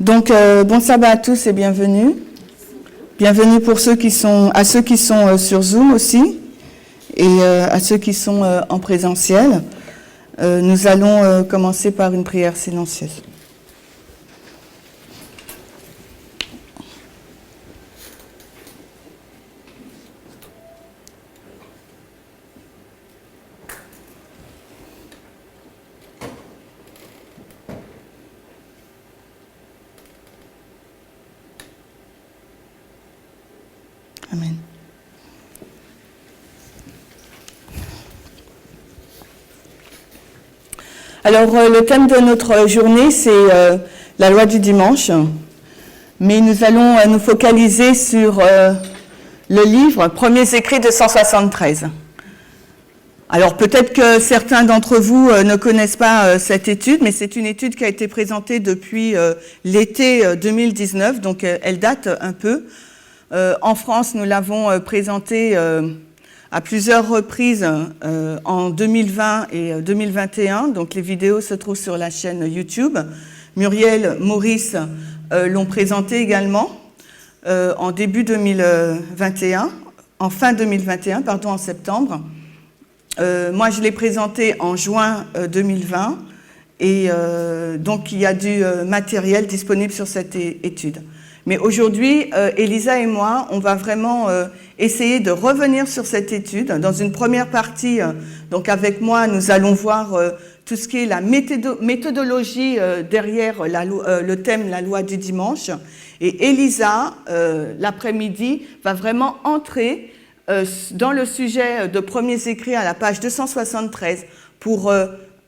Donc, bon sabbat à tous et bienvenue. Bienvenue pour ceux qui sont, à ceux qui sont sur Zoom aussi et à ceux qui sont en présentiel. Nous allons commencer par une prière silencieuse. Amen. Alors, le thème de notre journée, c'est la loi du dimanche. Mais nous allons nous focaliser sur le livre Premiers écrits de 173. Alors, peut-être que certains d'entre vous ne connaissent pas cette étude, mais c'est une étude qui a été présentée depuis l'été 2019, donc elle date un peu. En France, nous l'avons présentée à plusieurs reprises en 2020 et 2021. Donc les vidéos se trouvent sur la chaîne YouTube. Muriel, Maurice l'ont présentée également en début 2021, en fin 2021, pardon, en septembre. Moi, je l'ai présentée en juin 2020 et donc il y a du matériel disponible sur cette étude. Mais aujourd'hui, Elisa et moi, on va vraiment essayer de revenir sur cette étude. Dans une première partie, donc avec moi, nous allons voir tout ce qui est la méthodologie derrière le thème la loi du dimanche. Et Elisa, l'après-midi, va vraiment entrer dans le sujet de Premiers écrits à la page 273 pour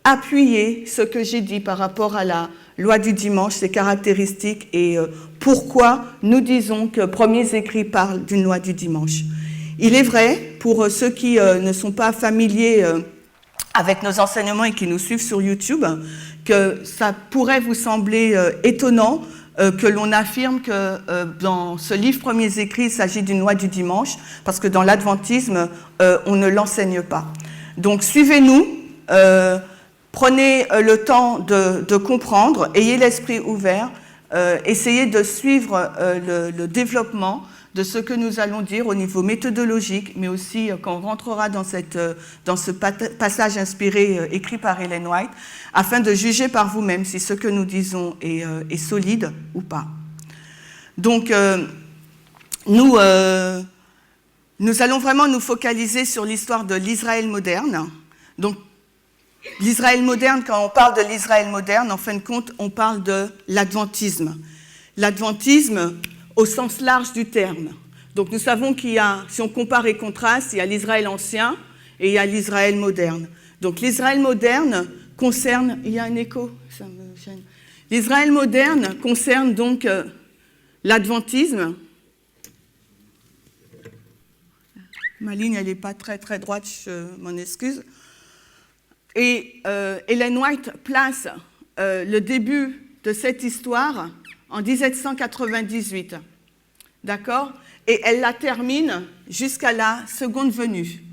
appuyer ce que j'ai dit par rapport à la loi du dimanche, ses caractéristiques et pourquoi nous disons que Premiers écrits parlent d'une loi du dimanche. Il est vrai, pour ceux qui ne sont pas familiers avec nos enseignements et qui nous suivent sur YouTube, que ça pourrait vous sembler étonnant que l'on affirme que dans ce livre Premiers écrits, il s'agit d'une loi du dimanche, parce que dans l'adventisme, on ne l'enseigne pas. Donc suivez-nous. Prenez le temps de comprendre, ayez l'esprit ouvert, essayez de suivre le développement de ce que nous allons dire au niveau méthodologique, mais aussi quand on rentrera dans ce passage inspiré écrit par Ellen White, afin de juger par vous-même si ce que nous disons est solide ou pas. Donc, nous allons vraiment nous focaliser sur l'histoire de l'Israël moderne. Donc, l'Israël moderne, quand on parle de l'Israël moderne, en fin de compte, on parle de l'adventisme. L'adventisme au sens large du terme. Donc nous savons qu'il y a, si on compare et contraste, il y a l'Israël ancien et il y a l'Israël moderne. Donc l'Israël moderne concerne, il y a un écho, ça me gêne. L'Israël moderne concerne donc l'adventisme. Ma ligne, elle n'est pas très très droite, je m'en excuse. Et Ellen White place le début de cette histoire en 1798, d'accord? Et elle la termine jusqu'à la seconde venue.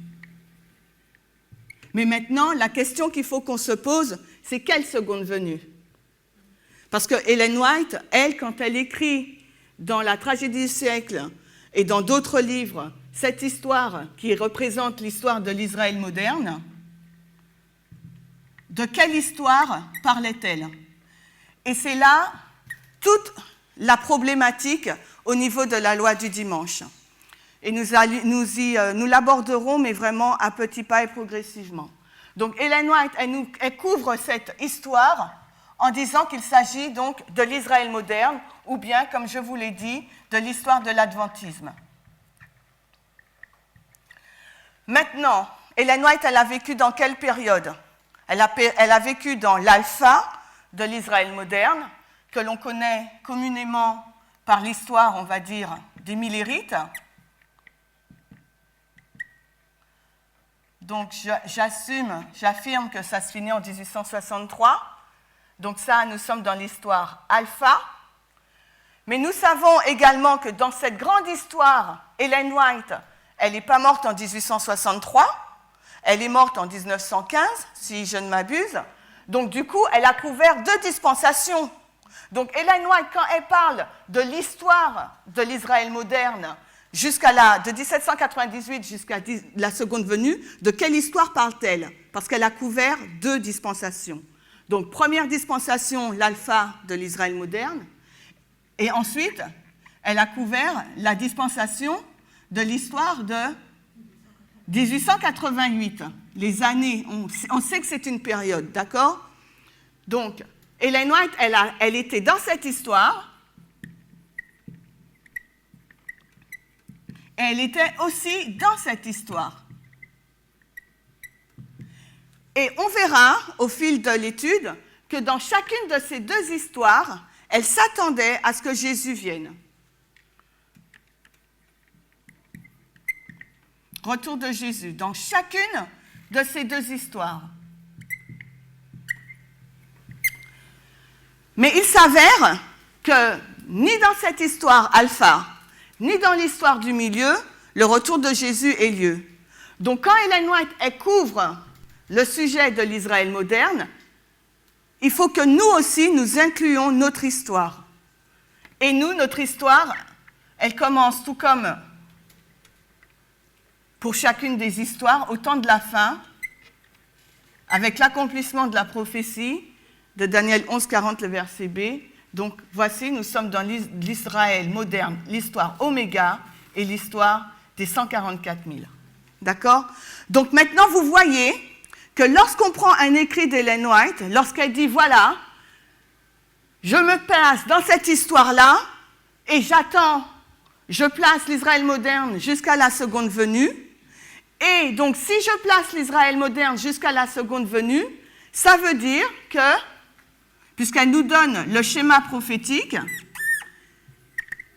Mais maintenant, la question qu'il faut qu'on se pose, c'est quelle seconde venue? Parce que Ellen White, elle, quand elle écrit dans La tragédie du siècle et dans d'autres livres, cette histoire qui représente l'histoire de l'Israël moderne, de quelle histoire parlait-elle? Et c'est là toute la problématique au niveau de la loi du dimanche. Et nous l'aborderons, mais vraiment à petits pas et progressivement. Donc Ellen White, elle couvre cette histoire en disant qu'il s'agit donc de l'Israël moderne, ou bien, comme je vous l'ai dit, de l'histoire de l'adventisme. Maintenant, Ellen White, elle a vécu dans quelle période? Elle a vécu dans l'alpha de l'Israël moderne, que l'on connaît communément par l'histoire, on va dire, des Millérites. Donc j'affirme que ça se finit en 1863. Donc ça, nous sommes dans l'histoire alpha. Mais nous savons également que dans cette grande histoire, Ellen White, elle n'est pas morte en 1863, elle est morte en 1915, si je ne m'abuse. Donc du coup, elle a couvert 2 dispensations. Donc Ellen White, quand elle parle de l'histoire de l'Israël moderne, de 1798 jusqu'à la seconde venue, de quelle histoire parle-t-elle? Parce qu'elle a couvert 2 dispensations. Donc première dispensation, l'alpha de l'Israël moderne, et ensuite, elle a couvert la dispensation de l'histoire de 1888. Les années, on sait que c'est une période, d'accord? Donc, Ellen White, elle était dans cette histoire, et elle était aussi dans cette histoire. Et on verra, au fil de l'étude, que dans chacune de ces 2 histoires, elle s'attendait à ce que Jésus vienne. Retour de Jésus, dans chacune de ces 2 histoires. Mais il s'avère que ni dans cette histoire alpha, ni dans l'histoire du milieu, le retour de Jésus ait lieu. Donc quand Ellen White elle couvre le sujet de l'Israël moderne, il faut que nous aussi, nous incluions notre histoire. Et nous, notre histoire, elle commence tout comme pour chacune des histoires, au temps de la fin, avec l'accomplissement de la prophétie de Daniel 11, 40, le verset B. Donc, voici, nous sommes dans l'Israël moderne, l'histoire Oméga et l'histoire des 144 000. D'accord? Donc, maintenant, vous voyez que lorsqu'on prend un écrit d'Ellen White, lorsqu'elle dit, voilà, je me place dans cette histoire-là et je place l'Israël moderne jusqu'à la seconde venue. Et donc, si je place l'Israël moderne jusqu'à la seconde venue, ça veut dire que, puisqu'elle nous donne le schéma prophétique,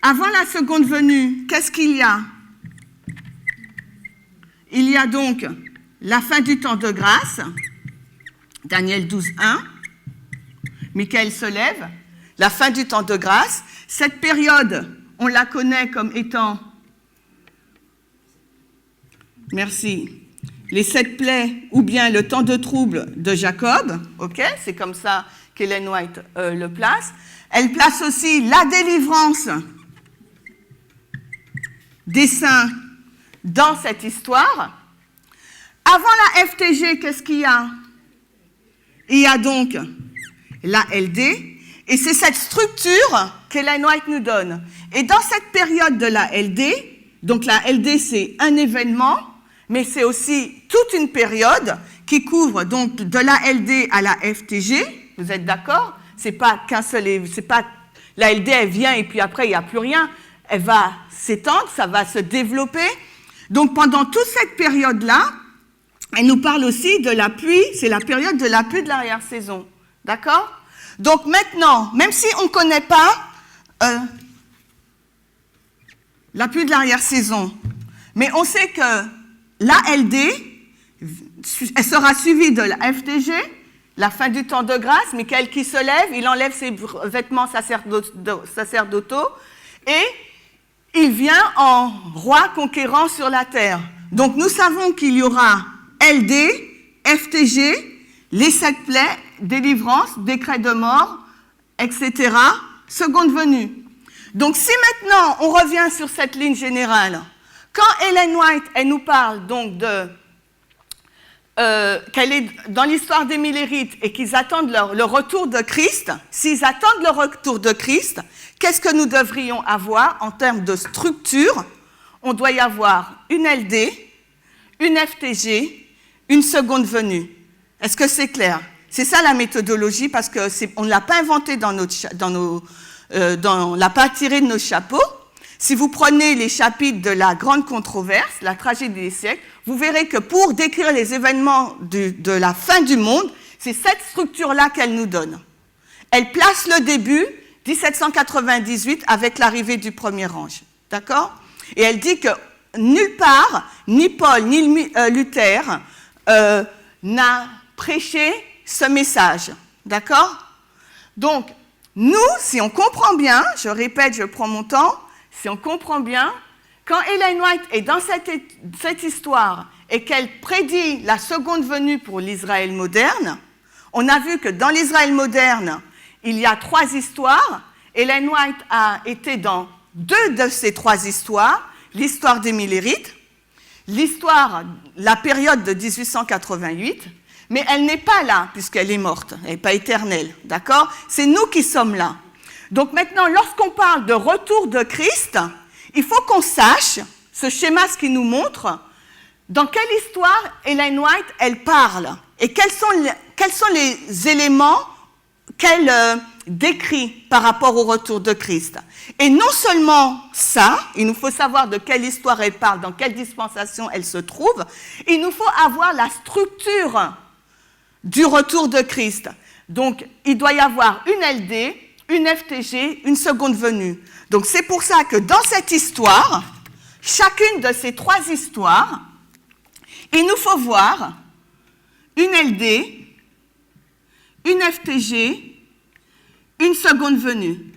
avant la seconde venue, qu'est-ce qu'il y a? Il y a donc la fin du temps de grâce, Daniel 12, 1, Michael se lève, la fin du temps de grâce. Cette période, on la connaît comme étant, les 7 plaies ou bien le temps de trouble de Jacob, ok, c'est comme ça qu'Ellen White le place. Elle place aussi la délivrance des saints dans cette histoire. Avant la FTG, qu'est-ce qu'il y a? Il y a donc la LD, et c'est cette structure qu'Ellen White nous donne. Et dans cette période de la LD, donc la LD c'est un événement, mais c'est aussi toute une période qui couvre donc de la LD à la FTG. Vous êtes d'accord? C'est pas qu'un seul, c'est pas la LD elle vient et puis après il n'y a plus rien. Elle va s'étendre, ça va se développer. Donc pendant toute cette période-là, elle nous parle aussi de la pluie, c'est la période de la pluie de l'arrière-saison. D'accord? Donc maintenant, même si on ne connaît pas la pluie de l'arrière-saison, mais on sait que la LD, elle sera suivie de la FTG, la fin du temps de grâce, Michael qui se lève, il enlève ses vêtements sacerdotaux et il vient en roi conquérant sur la terre. Donc nous savons qu'il y aura LD, FTG, les 7 plaies, délivrance, décret de mort, etc., seconde venue. Donc si maintenant on revient sur cette ligne générale, quand Ellen White elle nous parle donc qu'elle est dans l'histoire des Millérites et qu'ils attendent le retour de Christ, s'ils attendent le retour de Christ, qu'est-ce que nous devrions avoir en termes de structure? On doit y avoir une LD, une FTG, une seconde venue. Est-ce que c'est clair? C'est ça la méthodologie, parce qu'on ne l'a pas inventée on l'a pas tirée de nos chapeaux. Si vous prenez les chapitres de la grande controverse, la tragédie des siècles, vous verrez que pour décrire les événements de la fin du monde, c'est cette structure-là qu'elle nous donne. Elle place le début, 1798, avec l'arrivée du premier ange. D'accord? Et elle dit que nulle part, ni Paul, ni Luther, n'a prêché ce message. D'accord? Donc, nous, si on comprend bien, je répète, je prends mon temps, si on comprend bien, quand Ellen White est dans cette histoire et qu'elle prédit la seconde venue pour l'Israël moderne, on a vu que dans l'Israël moderne, il y a 3 histoires. Ellen White a été dans 2 de ces 3 histoires, l'histoire des Millérites, la période de 1888, mais elle n'est pas là puisqu'elle est morte, elle n'est pas éternelle, d'accord? C'est nous qui sommes là. Donc maintenant, lorsqu'on parle de retour de Christ, il faut qu'on sache, ce schéma, ce qui nous montre, dans quelle histoire Ellen White, elle parle, et quels sont les éléments qu'elle décrit par rapport au retour de Christ. Et non seulement ça, il nous faut savoir de quelle histoire elle parle, dans quelle dispensation elle se trouve, il nous faut avoir la structure du retour de Christ. Donc, il doit y avoir une LD, une FTG, une seconde venue. Donc, c'est pour ça que dans cette histoire, chacune de ces 3 histoires, il nous faut voir une LD, une FTG, une seconde venue.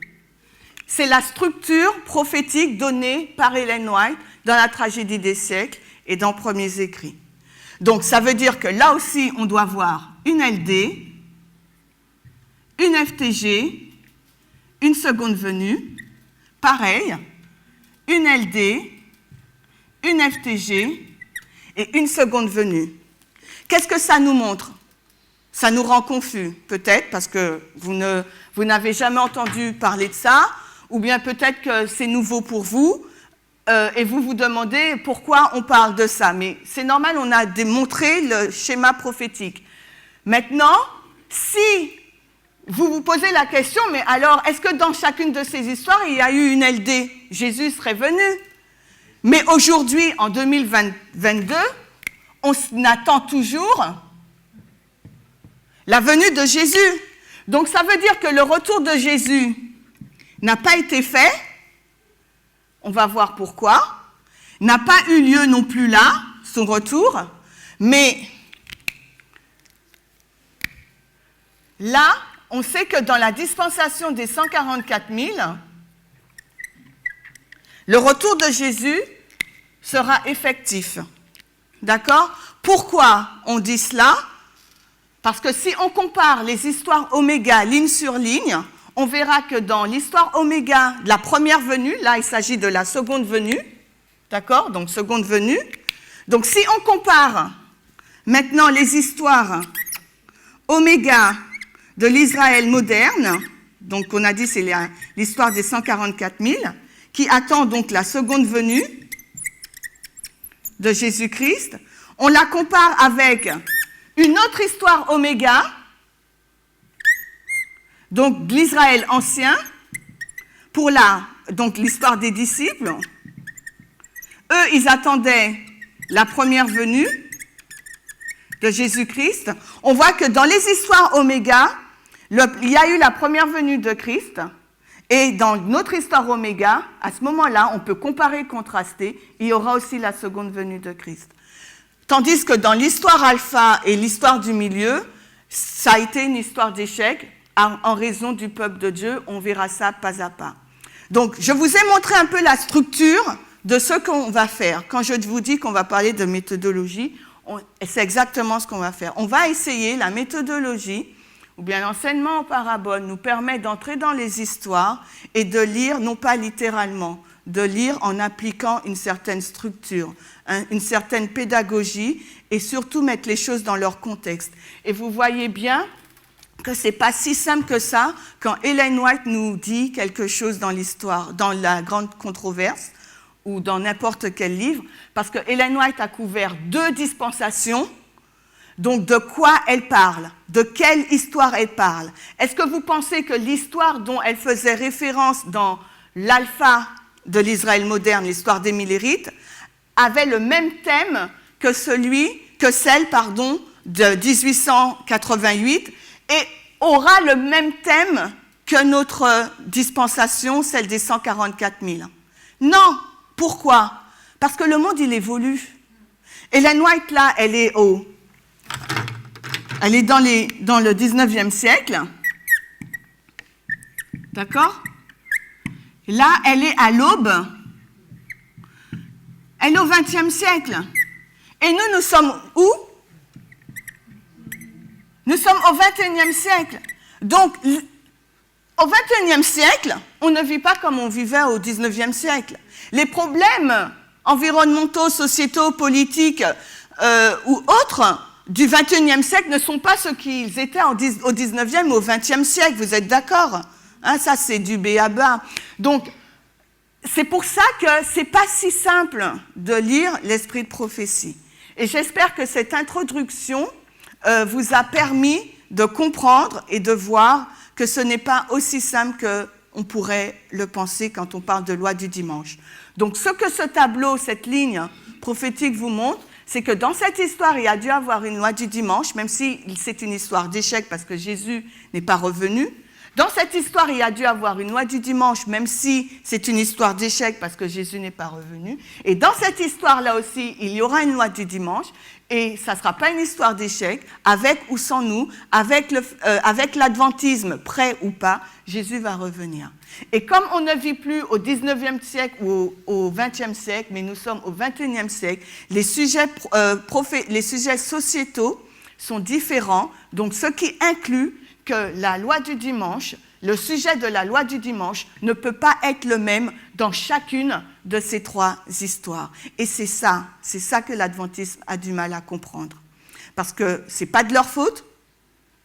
C'est la structure prophétique donnée par Ellen White dans la tragédie des siècles et dans Premiers écrits. Donc, ça veut dire que là aussi, on doit voir une LD, une FTG, une seconde venue, pareil, une LD, une FTG et une seconde venue. Qu'est-ce que ça nous montre? Ça nous rend confus, peut-être, parce que vous n'avez jamais entendu parler de ça, ou bien peut-être que c'est nouveau pour vous, et vous vous demandez pourquoi on parle de ça. Mais c'est normal, on a démontré le schéma prophétique. Maintenant, si vous vous posez la question, mais alors, est-ce que dans chacune de ces histoires, il y a eu une LD? Jésus serait venu. Mais aujourd'hui, en 2022, on attend toujours la venue de Jésus. Donc ça veut dire que le retour de Jésus n'a pas été fait, on va voir pourquoi, n'a pas eu lieu non plus là, son retour, mais là, on sait que dans la dispensation des 144 000, le retour de Jésus sera effectif. D'accord? Pourquoi on dit cela? Parce que si on compare les histoires Oméga ligne sur ligne, on verra que dans l'histoire Oméga, la première venue, là il s'agit de la seconde venue, d'accord? Donc seconde venue. Donc si on compare maintenant les histoires Oméga de l'Israël moderne, donc on a dit c'est l'histoire des 144 000, qui attend donc la seconde venue de Jésus-Christ, on la compare avec une autre histoire Oméga, donc l'Israël ancien, pour donc l'histoire des disciples. Eux, ils attendaient la première venue de Jésus-Christ. On voit que dans les histoires Oméga, il y a eu la première venue de Christ, et dans notre histoire Oméga, à ce moment-là, on peut comparer, contraster, il y aura aussi la seconde venue de Christ. Tandis que dans l'histoire alpha et l'histoire du milieu, ça a été une histoire d'échec en raison du peuple de Dieu. On verra ça pas à pas. Donc, je vous ai montré un peu la structure de ce qu'on va faire. Quand je vous dis qu'on va parler de méthodologie, c'est exactement ce qu'on va faire. On va essayer, la méthodologie, ou bien l'enseignement en parabole, nous permet d'entrer dans les histoires et de lire, non pas littéralement, de lire en appliquant une certaine structure, une certaine pédagogie, et surtout mettre les choses dans leur contexte. Et vous voyez bien que ce n'est pas si simple que ça quand Ellen White nous dit quelque chose dans l'histoire, dans la grande controverse, ou dans n'importe quel livre, parce que Ellen White a couvert 2 dispensations. Donc, de quoi elle parle? De quelle histoire elle parle? Est-ce que vous pensez que l'histoire dont elle faisait référence dans l'alpha de l'Israël moderne, l'histoire des Millérites, avait le même thème que celle de 1888 et aura le même thème que notre dispensation, celle des 144 000? Non. Pourquoi? Parce que le monde, il évolue. Ellen White, là, elle est au Elle est dans le 19e siècle. D'accord? Là, elle est à l'aube. Elle est au 20e siècle. Et nous sommes où? Nous sommes au 21e siècle. Donc, au 21e siècle, on ne vit pas comme on vivait au 19e siècle. Les problèmes environnementaux, sociétaux, politiques ou autres du 21e siècle ne sont pas ceux qu'ils étaient au 19e ou au 20e siècle. Vous êtes d'accord? Hein, ça, c'est du b.a.-ba. Donc, c'est pour ça que ce n'est pas si simple de lire l'esprit de prophétie. Et j'espère que cette introduction vous a permis de comprendre et de voir que ce n'est pas aussi simple qu'on pourrait le penser quand on parle de loi du dimanche. Donc, ce que ce tableau, cette ligne prophétique vous montre, c'est que dans cette histoire, il a dû avoir une loi du dimanche, même si c'est une histoire d'échec parce que Jésus n'est pas revenu. Dans cette histoire, il a dû avoir une loi du dimanche, même si c'est une histoire d'échec parce que Jésus n'est pas revenu. Et dans cette histoire-là aussi, il y aura une loi du dimanche, et ça ne sera pas une histoire d'échec, avec ou sans nous, avec l'adventisme, prêt ou pas, Jésus va revenir. Et comme on ne vit plus au 19e siècle ou au 20e siècle, mais nous sommes au 21e siècle, les sujets sociétaux sont différents, donc ce qui inclut que la loi du dimanche, le sujet de la loi du dimanche ne peut pas être le même dans chacune de ces trois histoires. Et c'est ça que l'adventisme a du mal à comprendre. Parce que ce n'est pas de leur faute,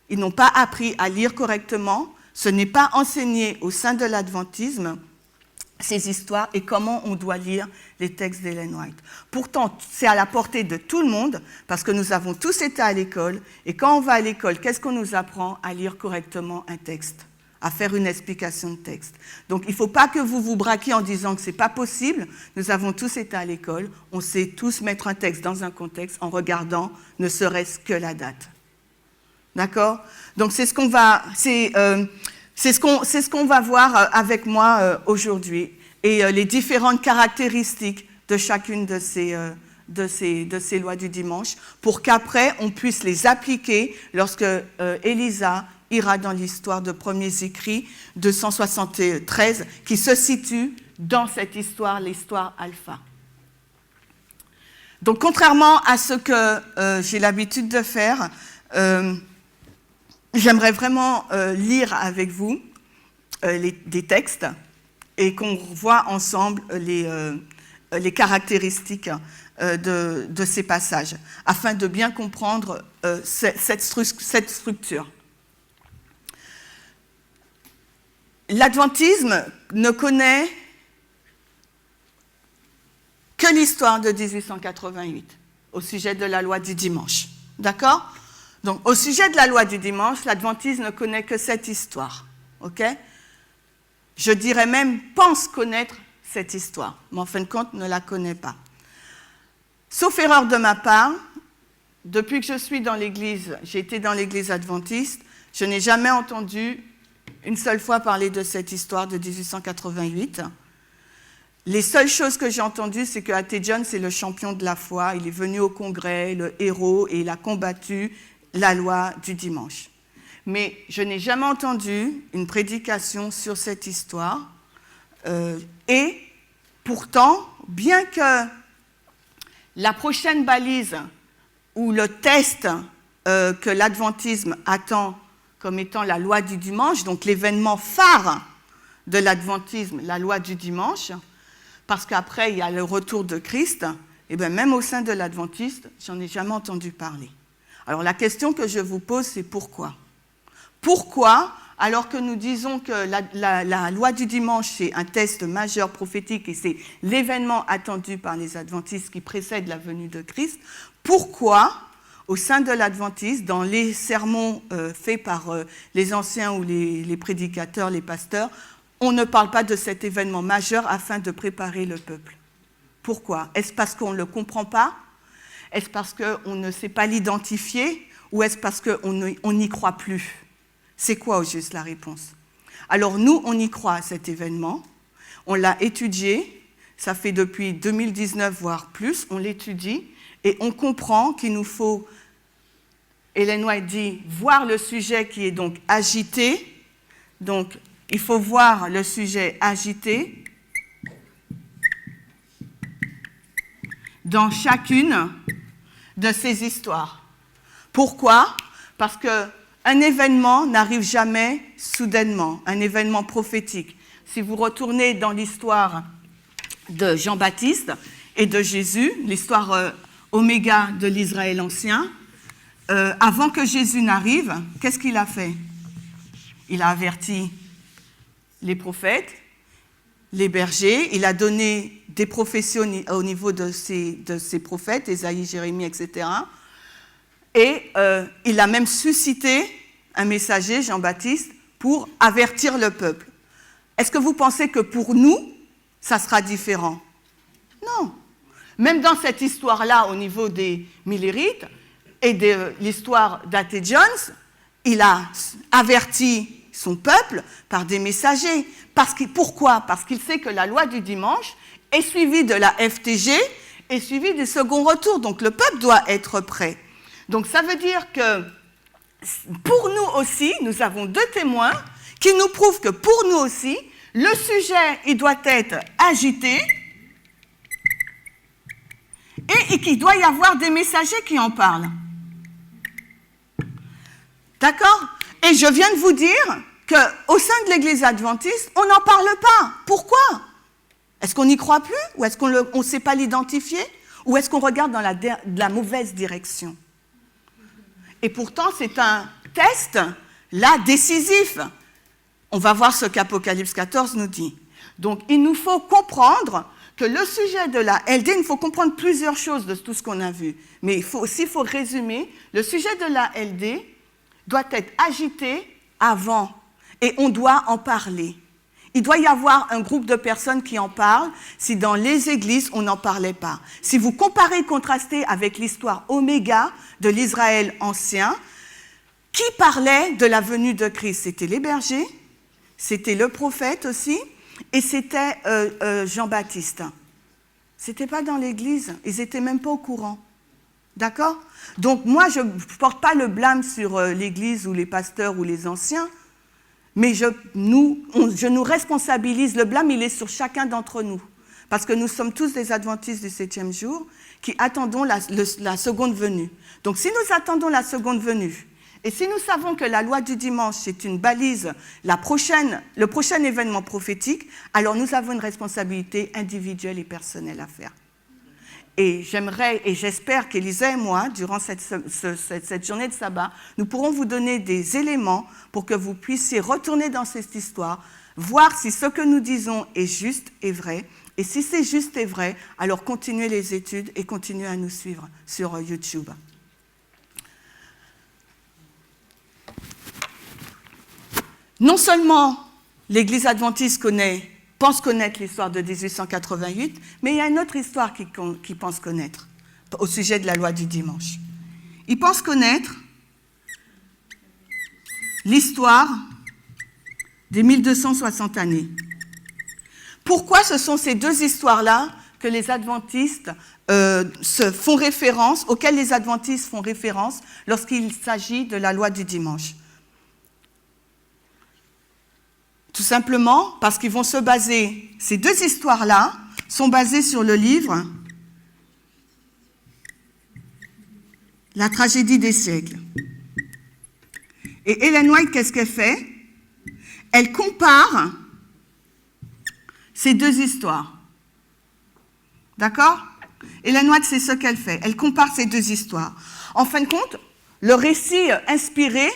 ils n'ont pas appris à lire correctement, ce n'est pas enseigné au sein de l'adventisme, ces histoires et comment on doit lire les textes d'Ellen White. Pourtant, c'est à la portée de tout le monde, parce que nous avons tous été à l'école, et quand on va à l'école, qu'est-ce qu'on nous apprend? À lire correctement un texte, à faire une explication de texte. Donc, il ne faut pas que vous vous braquiez en disant que ce n'est pas possible. Nous avons tous été à l'école, on sait tous mettre un texte dans un contexte en regardant ne serait-ce que la date. D'accord? Donc, c'est ce qu'on va voir avec moi aujourd'hui, et les différentes caractéristiques de chacune de ces lois du dimanche, pour qu'après on puisse les appliquer lorsque Élisa ira dans l'histoire de premiers écrits 273, qui se situe dans cette histoire, l'histoire alpha. Donc, contrairement à ce que j'ai l'habitude de faire, j'aimerais vraiment lire avec vous des textes et qu'on voit ensemble les caractéristiques de ces passages, afin de bien comprendre cette structure. L'adventisme ne connaît que l'histoire de 1888 au sujet de la loi du dimanche. D'accord? Donc, au sujet de la loi du dimanche, l'adventisme ne connaît que cette histoire. Ok? Je dirais même, pense connaître cette histoire, mais en fin de compte, ne la connaît pas. Sauf erreur de ma part, depuis que je suis dans l'Église, j'ai été dans l'Église adventiste, je n'ai jamais entendu une seule fois parler de cette histoire de 1888. Les seules choses que j'ai entendues, c'est que A.T. Jones est le champion de la foi, il est venu au congrès, le héros, et il a combattu la loi du dimanche. Mais je n'ai jamais entendu une prédication sur cette histoire. Et pourtant, bien que la prochaine balise ou le test que l'adventisme attend comme étant la loi du dimanche, donc l'événement phare de l'adventisme, la loi du dimanche, parce qu'après il y a le retour de Christ, et bien même au sein de l'adventiste, j'en ai jamais entendu parler. Alors la question que je vous pose, c'est pourquoi? Pourquoi, alors que nous disons que la loi du dimanche, c'est un test majeur prophétique et c'est l'événement attendu par les adventistes qui précède la venue de Christ, pourquoi, au sein de l'adventisme, dans les sermons faits par les anciens ou les prédicateurs, les pasteurs, on ne parle pas de cet événement majeur afin de préparer le peuple? Pourquoi? Est-ce parce qu'on ne le comprend pas? Est-ce parce qu'on ne sait pas l'identifier? Ou est-ce parce qu'on n'y croit plus? C'est quoi au juste la réponse? Alors nous, on y croit à cet événement, on l'a étudié, ça fait depuis 2019 voire plus, on l'étudie, et on comprend qu'il nous faut Ellen White dit voir le sujet qui est donc agité. Donc, il faut voir le sujet agité dans chacune de ces histoires. Pourquoi? Parce qu'un événement n'arrive jamais soudainement, un événement prophétique. Si vous retournez dans l'histoire de Jean-Baptiste et de Jésus, l'histoire oméga de l'Israël ancien, avant que Jésus n'arrive, qu'est-ce qu'il a fait? Il a averti les prophètes, les bergers, il a donné des prophéties au niveau de ces prophètes, Ésaïe, Jérémie, etc. Et il a même suscité un messager, Jean-Baptiste, pour avertir le peuple. Est-ce que vous pensez que pour nous, ça sera différent? Non. Même dans cette histoire-là, au niveau des Millérites et de l'histoire d'A.T. Jones, il a averti son peuple par des messagers. Pourquoi? Parce qu'il sait que la loi du dimanche est suivie de la FTG et suivie du second retour. Donc le peuple doit être prêt. Donc ça veut dire que pour nous aussi, nous avons deux témoins qui nous prouvent que pour nous aussi, le sujet, il doit être agité et qu'il doit y avoir des messagers qui en parlent. D'accord? Et je viens de vous dire qu'au sein de l'Église adventiste, on n'en parle pas. Pourquoi? Est-ce qu'on n'y croit plus? Ou est-ce qu'on ne sait pas l'identifier? Ou est-ce qu'on regarde dans la mauvaise direction? Et pourtant, c'est un test, là, décisif. On va voir ce qu'Apocalypse 14 nous dit. Donc, il nous faut comprendre que le sujet de la LD, il faut comprendre plusieurs choses de tout ce qu'on a vu. Mais il faut résumer, le sujet de la LD doit être agité avant et on doit en parler. Il doit y avoir un groupe de personnes qui en parlent si dans les églises, on n'en parlait pas. Si vous comparez et contrastez avec l'histoire oméga de l'Israël ancien, qui parlait de la venue de Christ? C'était les bergers, c'était le prophète aussi, et c'était Jean-Baptiste. Ce n'était pas dans l'église, ils n'étaient même pas au courant. D'accord? Donc moi, je ne porte pas le blâme sur l'église ou les pasteurs ou les anciens, mais je nous responsabilise. Le blâme, il est sur chacun d'entre nous. Parce que nous sommes tous des adventistes du 7e jour qui attendons la seconde venue. Donc si nous attendons la seconde venue, et si nous savons que la loi du dimanche, c'est une balise, le prochain événement prophétique, alors nous avons une responsabilité individuelle et personnelle à faire. Et j'aimerais et j'espère qu'Élisa et moi, durant cette journée de sabbat, nous pourrons vous donner des éléments pour que vous puissiez retourner dans cette histoire, voir si ce que nous disons est juste et vrai. Et si c'est juste et vrai, alors continuez les études et continuez à nous suivre sur YouTube. Non seulement l'Église adventiste pense connaître l'histoire de 1888, mais il y a une autre histoire qu'il pense connaître au sujet de la loi du dimanche. Il pense connaître l'histoire des 1260 années. Pourquoi ce sont ces deux histoires-là que les adventistes auxquelles les adventistes font référence lorsqu'il s'agit de la loi du dimanche? Tout simplement parce qu'ils vont se baser, ces deux histoires-là sont basées sur le livre La tragédie des siècles. Et Ellen White, qu'est-ce qu'elle fait? Elle compare ces deux histoires. D'accord? Ellen White, c'est ce qu'elle fait. Elle compare ces deux histoires. En fin de compte, le récit inspiré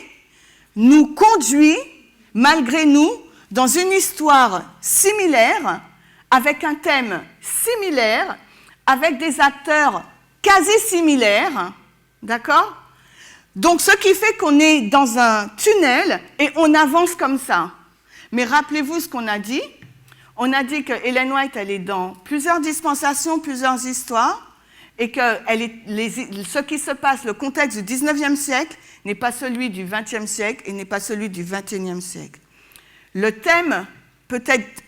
nous conduit, malgré nous, dans une histoire similaire, avec un thème similaire, avec des acteurs quasi similaires, d'accord? Donc, ce qui fait qu'on est dans un tunnel et on avance comme ça. Mais rappelez-vous ce qu'on a dit. On a dit que Ellen White, elle est dans plusieurs dispensations, plusieurs histoires, et que ce qui se passe, le contexte du 19e siècle, n'est pas celui du 20e siècle et n'est pas celui du 21e siècle. Le thème peut être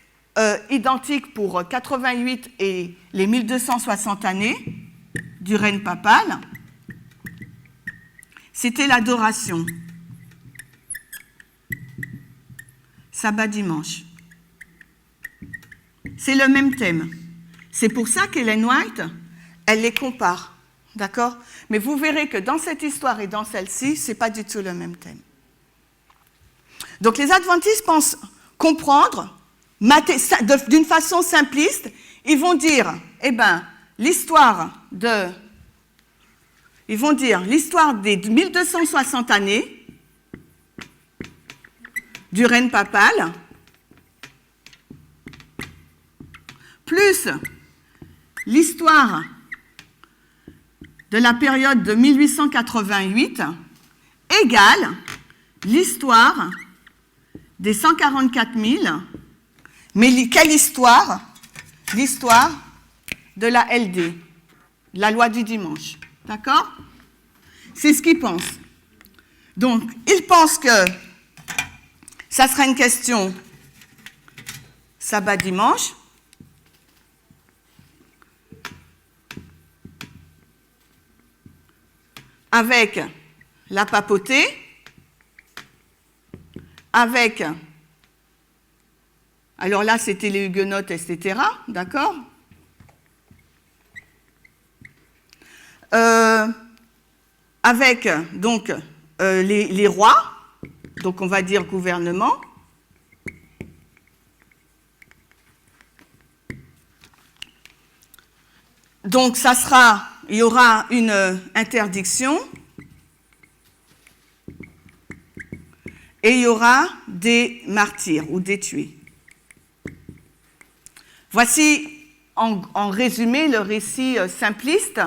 identique pour 88 et les 1260 années du règne papal. c'était l'adoration. Sabbat dimanche. C'est le même thème. C'est pour ça qu'Ellen White, elle les compare. D'accord? Mais vous verrez que dans cette histoire et dans celle-ci, ce n'est pas du tout le même thème. Donc les adventistes pensent comprendre d'une façon simpliste. Ils vont dire, l'histoire des 1260 années du règne papal, plus l'histoire de la période de 1888, égale l'histoire des 144 000, mais quelle histoire? L'histoire de la LD, la loi du dimanche. D'accord? C'est ce qu'ils pensent. Donc, ils pensent que ça sera une question sabbat-dimanche, avec la papauté, avec, alors là c'était les huguenotes, etc., d'accord? Avec donc les rois, donc on va dire gouvernement, donc il y aura une interdiction et il y aura des martyrs ou des tués. Voici en résumé le récit simpliste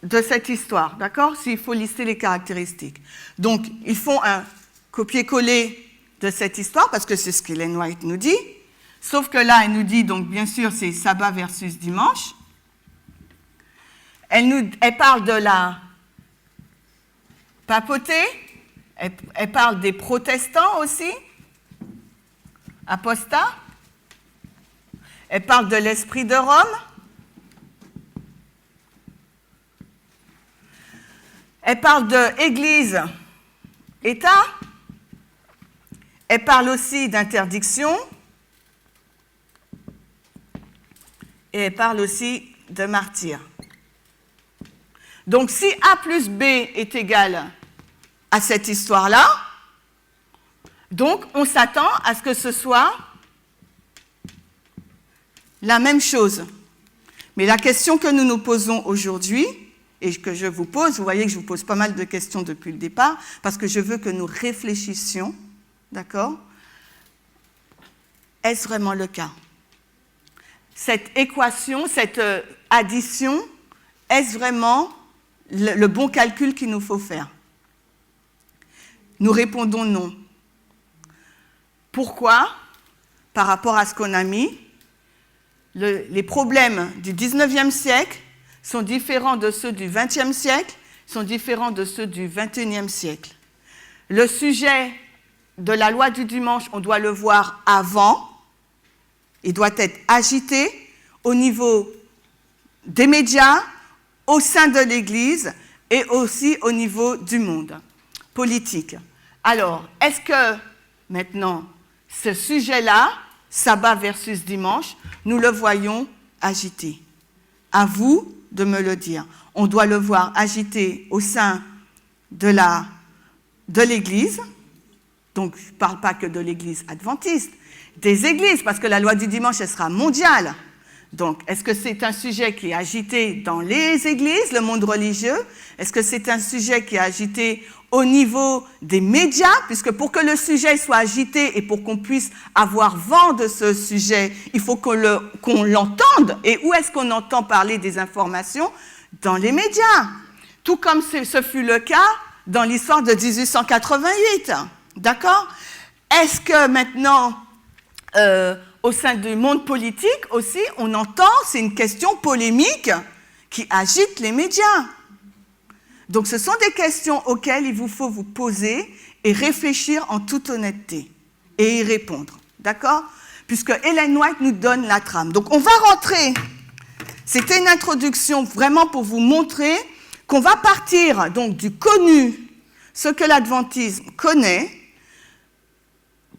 de cette histoire, d'accord? S'il faut lister les caractéristiques. Donc, ils font un copier-coller de cette histoire, parce que c'est ce qu'Ellen White nous dit, sauf que là, elle nous dit, donc bien sûr, c'est sabbat versus dimanche. Elle parle de la papauté, elle parle des protestants aussi, apostats, elle parle de l'esprit de Rome, elle parle de Église, État, elle parle aussi d'interdiction, et elle parle aussi de martyrs. Donc, si A plus B est égal à cette histoire-là, donc on s'attend à ce que ce soit la même chose. Mais la question que nous nous posons aujourd'hui, et que je vous pose, vous voyez que je vous pose pas mal de questions depuis le départ, parce que je veux que nous réfléchissions, d'accord? Est-ce vraiment le cas? Cette équation, cette addition, est-ce vraiment le bon calcul qu'il nous faut faire? Nous répondons non. Pourquoi? Par rapport à ce qu'on a mis, les problèmes du 19e siècle sont différents de ceux du 20e siècle, sont différents de ceux du 21e siècle. Le sujet de la loi du dimanche, on doit le voir avant, il doit être agité au niveau des médias, au sein de l'Église et aussi au niveau du monde politique. Alors, est-ce que maintenant, ce sujet-là, sabbat versus dimanche, nous le voyons agité? À vous de me le dire. On doit le voir agité au sein de l'Église, donc je ne parle pas que de l'Église adventiste, des églises, parce que la loi du dimanche, elle sera mondiale. Donc, est-ce que c'est un sujet qui est agité dans les églises, le monde religieux? Est-ce que c'est un sujet qui est agité au niveau des médias? Puisque pour que le sujet soit agité et pour qu'on puisse avoir vent de ce sujet, il faut qu'on l'entende. Et où est-ce qu'on entend parler des informations? Dans les médias. Tout comme ce fut le cas dans l'histoire de 1888. D'accord? Est-ce que maintenant, au sein du monde politique aussi, on entend, c'est une question polémique qui agite les médias. Donc ce sont des questions auxquelles il vous faut vous poser et réfléchir en toute honnêteté et y répondre. D'accord? Puisque Ellen White nous donne la trame. Donc on va rentrer, c'était une introduction vraiment pour vous montrer qu'on va partir donc du connu ce que l'adventisme connaît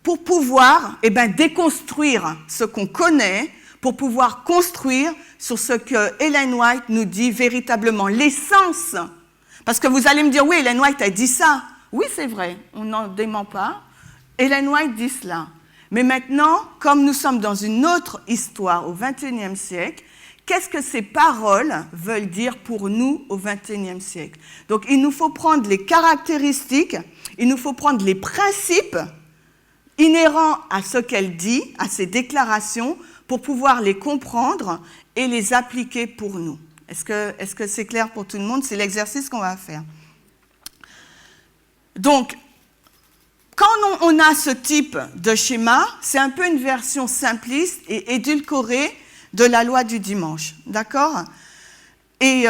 pour pouvoir déconstruire ce qu'on connaît, pour pouvoir construire sur ce que Ellen White nous dit véritablement, l'essence. Parce que vous allez me dire, oui, Ellen White a dit ça. Oui, c'est vrai, on n'en dément pas. Ellen White dit cela. Mais maintenant, comme nous sommes dans une autre histoire au XXIe siècle, qu'est-ce que ces paroles veulent dire pour nous au XXIe siècle? Donc, il nous faut prendre les caractéristiques, il nous faut prendre les principes inhérents à ce qu'elle dit, à ses déclarations, pour pouvoir les comprendre et les appliquer pour nous. Est-ce que c'est clair pour tout le monde? C'est l'exercice qu'on va faire. Donc, quand on a ce type de schéma, c'est un peu une version simpliste et édulcorée de la loi du dimanche, d'accord? Et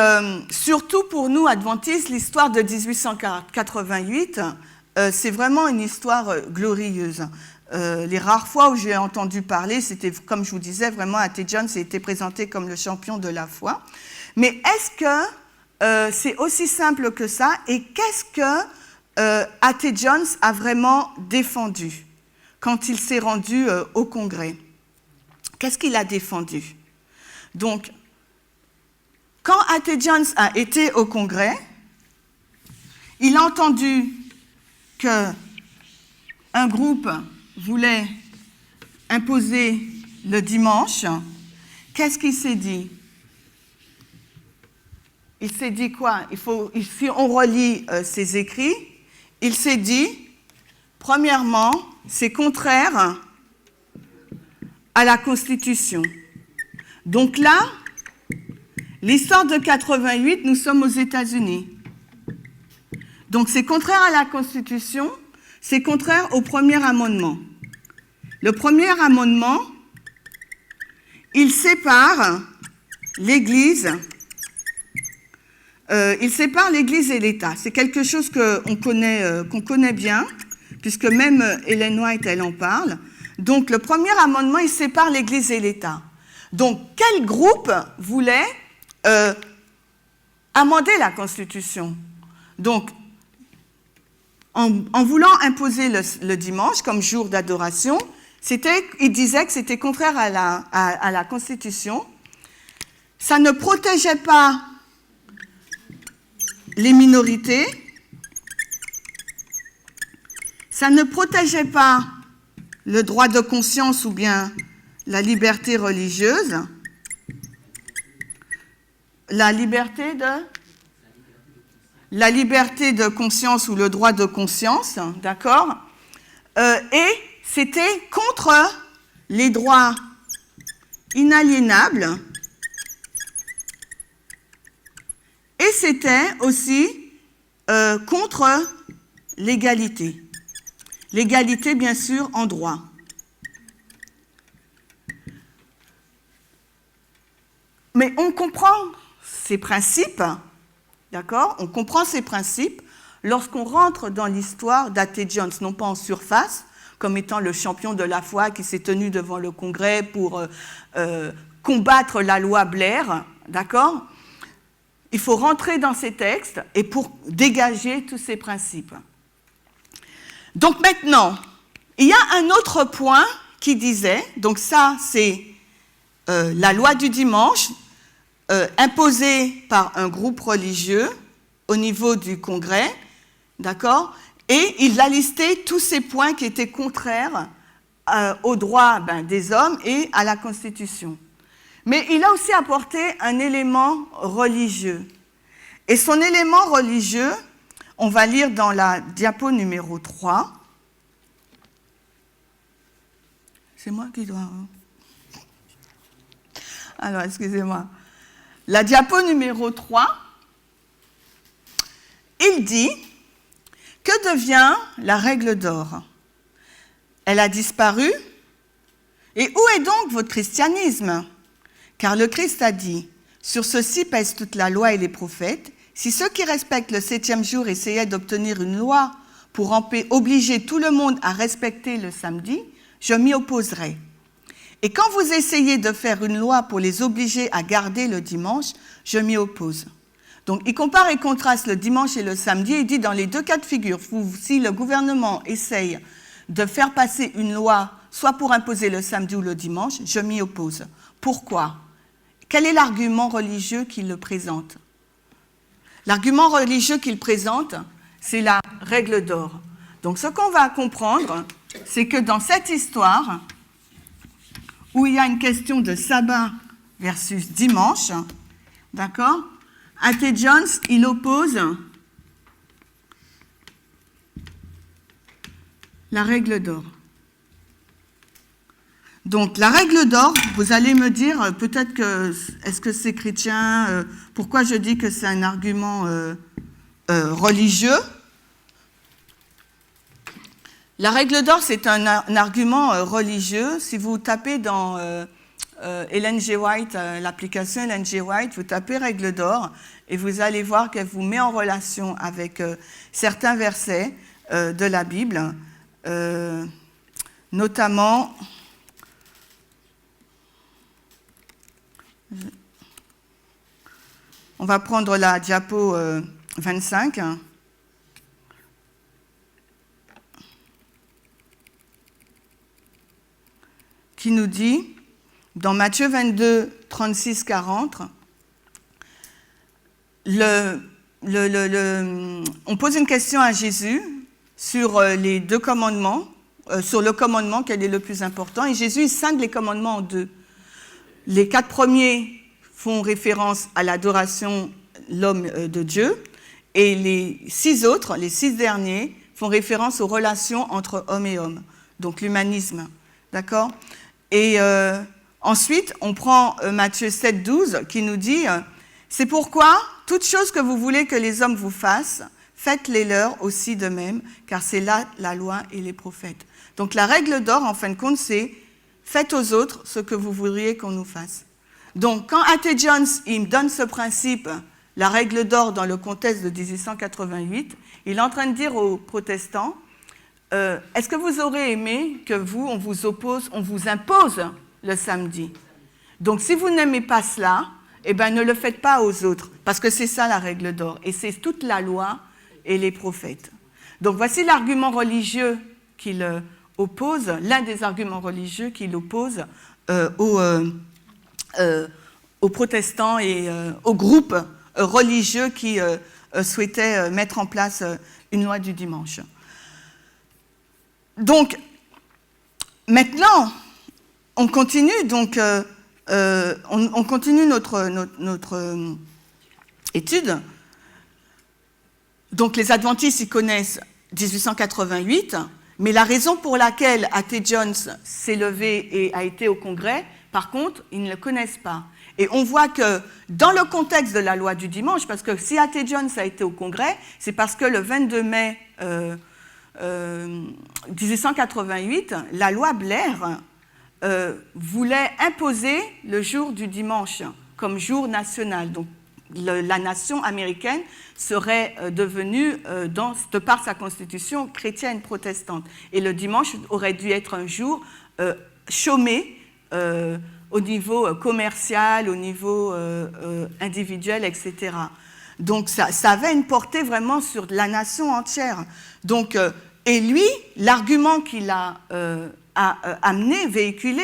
surtout pour nous, adventistes, l'histoire de 1888, c'est vraiment une histoire glorieuse. Les rares fois où j'ai entendu parler, c'était, comme je vous disais, vraiment A.T. Jones a été présenté comme le champion de la foi. Mais est-ce que c'est aussi simple que ça? Et qu'est-ce que A.T. Jones a vraiment défendu quand il s'est rendu au Congrès? Qu'est-ce qu'il a défendu? Donc, quand A.T. Jones a été au Congrès, il a entendu qu'un groupe voulait imposer le dimanche. Qu'est-ce qu'il s'est dit? Il s'est dit quoi? Si on relit ses écrits, il s'est dit, premièrement, c'est contraire à la Constitution. Donc là, l'histoire de 88, nous sommes aux États-Unis. Donc c'est contraire à la Constitution, c'est contraire au premier amendement. Le premier amendement, il sépare l'Église et l'État. C'est quelque chose qu'on connaît bien, puisque même Ellen White, elle en parle. Donc, le premier amendement, il sépare l'Église et l'État. Donc, quel groupe voulait amender la Constitution? Donc, en voulant imposer le dimanche comme jour d'adoration, il disait que c'était contraire à la Constitution. Ça ne protégeait pas les minorités, ça ne protégeait pas le droit de conscience ou bien la liberté religieuse, la liberté de conscience ou le droit de conscience, d'accord? Et c'était contre les droits inaliénables. Et c'était aussi contre l'égalité. L'égalité, bien sûr, en droit. Mais on comprend ces principes, d'accord? On comprend ces principes lorsqu'on rentre dans l'histoire d'A.T. Jones, non pas en surface, comme étant le champion de la foi qui s'est tenu devant le Congrès pour combattre la loi Blair, d'accord? Il faut rentrer dans ces textes et pour dégager tous ces principes. Donc maintenant, il y a un autre point qui disait, donc ça c'est la loi du dimanche imposée par un groupe religieux au niveau du Congrès, d'accord? Et il a listé tous ces points qui étaient contraires aux droits des hommes et à la Constitution. Mais il a aussi apporté un élément religieux. Et son élément religieux, on va lire dans la diapo numéro 3. C'est moi qui dois... Alors, excusez-moi. La diapo numéro 3, il dit, que devient la règle d'or? Elle a disparu? Et où est donc votre christianisme? Car le Christ a dit, sur ceci pèse toute la loi et les prophètes. Si ceux qui respectent le 7e jour essayaient d'obtenir une loi pour obliger tout le monde à respecter le samedi, je m'y opposerai. Et quand vous essayez de faire une loi pour les obliger à garder le dimanche, je m'y oppose. Donc, il compare et contraste le dimanche et le samedi. Il dit, dans les deux cas de figure, si le gouvernement essaye de faire passer une loi, soit pour imposer le samedi ou le dimanche, je m'y oppose. Pourquoi? Quel est l'argument religieux qu'il le présente? L'argument religieux qu'il présente, c'est la règle d'or. Donc, ce qu'on va comprendre, c'est que dans cette histoire, où il y a une question de sabbat versus dimanche, d'accord, A.T. Jones, il oppose la règle d'or. Donc, la règle d'or, vous allez me dire, peut-être que, est-ce que c'est chrétien, pourquoi je dis que c'est un argument religieux? La règle d'or, c'est un argument religieux. Si vous tapez dans Ellen G. White, l'application Ellen G. White, vous tapez règle d'or et vous allez voir qu'elle vous met en relation avec certains versets de la Bible, notamment... On va prendre la diapo 25. Qui nous dit, dans Matthieu 22, 36, 40, on pose une question à Jésus sur les deux commandements, sur le commandement, quel est le plus important, et Jésus scinde les commandements en deux. Les 4 premiers font référence à l'adoration l'homme de Dieu, et les 6 autres, les 6 derniers, font référence aux relations entre homme et homme, donc l'humanisme, d'accord? Et ensuite, on prend Matthieu 7, 12, qui nous dit « C'est pourquoi, toutes choses que vous voulez que les hommes vous fassent, faites-les leur aussi de même, car c'est là la loi et les prophètes. » Donc la règle d'or, en fin de compte, c'est « Faites aux autres ce que vous voudriez qu'on nous fasse. » Donc quand A.T. Jones il me donne ce principe, la règle d'or dans le contexte de 1888, il est en train de dire aux protestants, est-ce que vous aurez aimé que on vous oppose, on vous impose le samedi? Donc, si vous n'aimez pas cela, eh ben, ne le faites pas aux autres, parce que c'est ça la règle d'or, et c'est toute la loi et les prophètes. Donc, voici l'argument religieux qu'il oppose, l'un des arguments religieux qu'il oppose aux protestants et aux groupes religieux qui souhaitaient mettre en place une loi du dimanche. Donc, maintenant, on continue, donc, on continue notre étude. Donc, les adventistes, ils connaissent 1888, mais la raison pour laquelle A.T. Jones s'est levé et a été au Congrès, par contre, ils ne le connaissent pas. Et on voit que dans le contexte de la loi du dimanche, parce que si A.T. Jones a été au Congrès, c'est parce que le 22 mai 1888, la loi Blair voulait imposer le jour du dimanche comme jour national. Donc, la nation américaine serait devenue, de par sa constitution, chrétienne protestante. Et le dimanche aurait dû être un jour chômé au niveau commercial, au niveau individuel, etc. Donc, ça avait une portée vraiment sur la nation entière. Donc, et lui, l'argument qu'il a amené, véhiculé,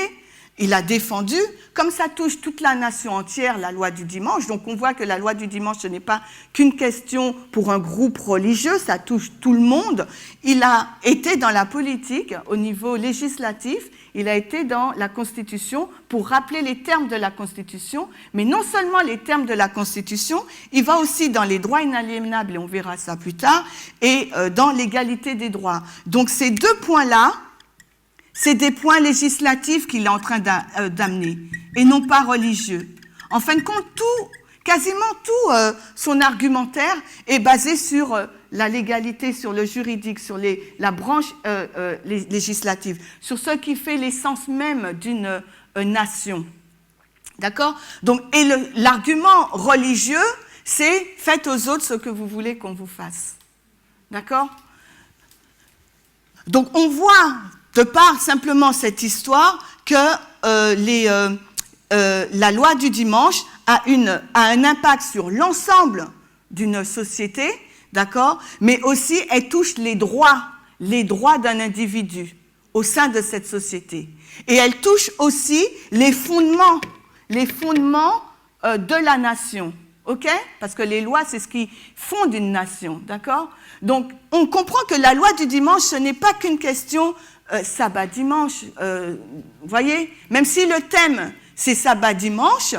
il a défendu, comme ça touche toute la nation entière, la loi du dimanche, donc on voit que la loi du dimanche, ce n'est pas qu'une question pour un groupe religieux, ça touche tout le monde. Il a été dans la politique, au niveau législatif, il a été dans la Constitution pour rappeler les termes de la Constitution, mais non seulement les termes de la Constitution, il va aussi dans les droits inaliénables, et on verra ça plus tard, et dans l'égalité des droits. Donc ces deux points-là, c'est des points législatifs qu'il est en train d'amener, et non pas religieux. En fin de compte, quasiment tout son argumentaire est basé sur la légalité, sur le juridique, sur la branche législative, sur ce qui fait l'essence même d'une nation. D'accord? Donc, et l'argument religieux, c'est « faites aux autres ce que vous voulez qu'on vous fasse ». D'accord? Donc, on voit, de par simplement cette histoire, que la loi du dimanche a un impact sur l'ensemble d'une société, d'accord? Mais aussi, elle touche les droits d'un individu au sein de cette société. Et elle touche aussi les fondements de la nation, ok? Parce que les lois, c'est ce qui fonde une nation, d'accord? Donc, on comprend que la loi du dimanche, ce n'est pas qu'une question sabbat-dimanche, vous voyez? Même si le thème, c'est sabbat-dimanche,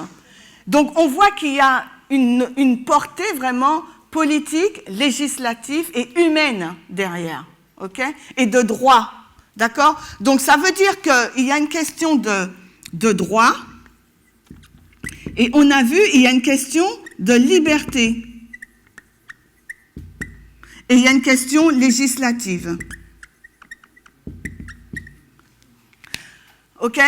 donc on voit qu'il y a une portée vraiment politique, législative et humaine derrière, ok? Et de droit, d'accord? Donc, ça veut dire qu'il y a une question de droit, et on a vu, il y a une question de liberté. Et il y a une question législative. OK?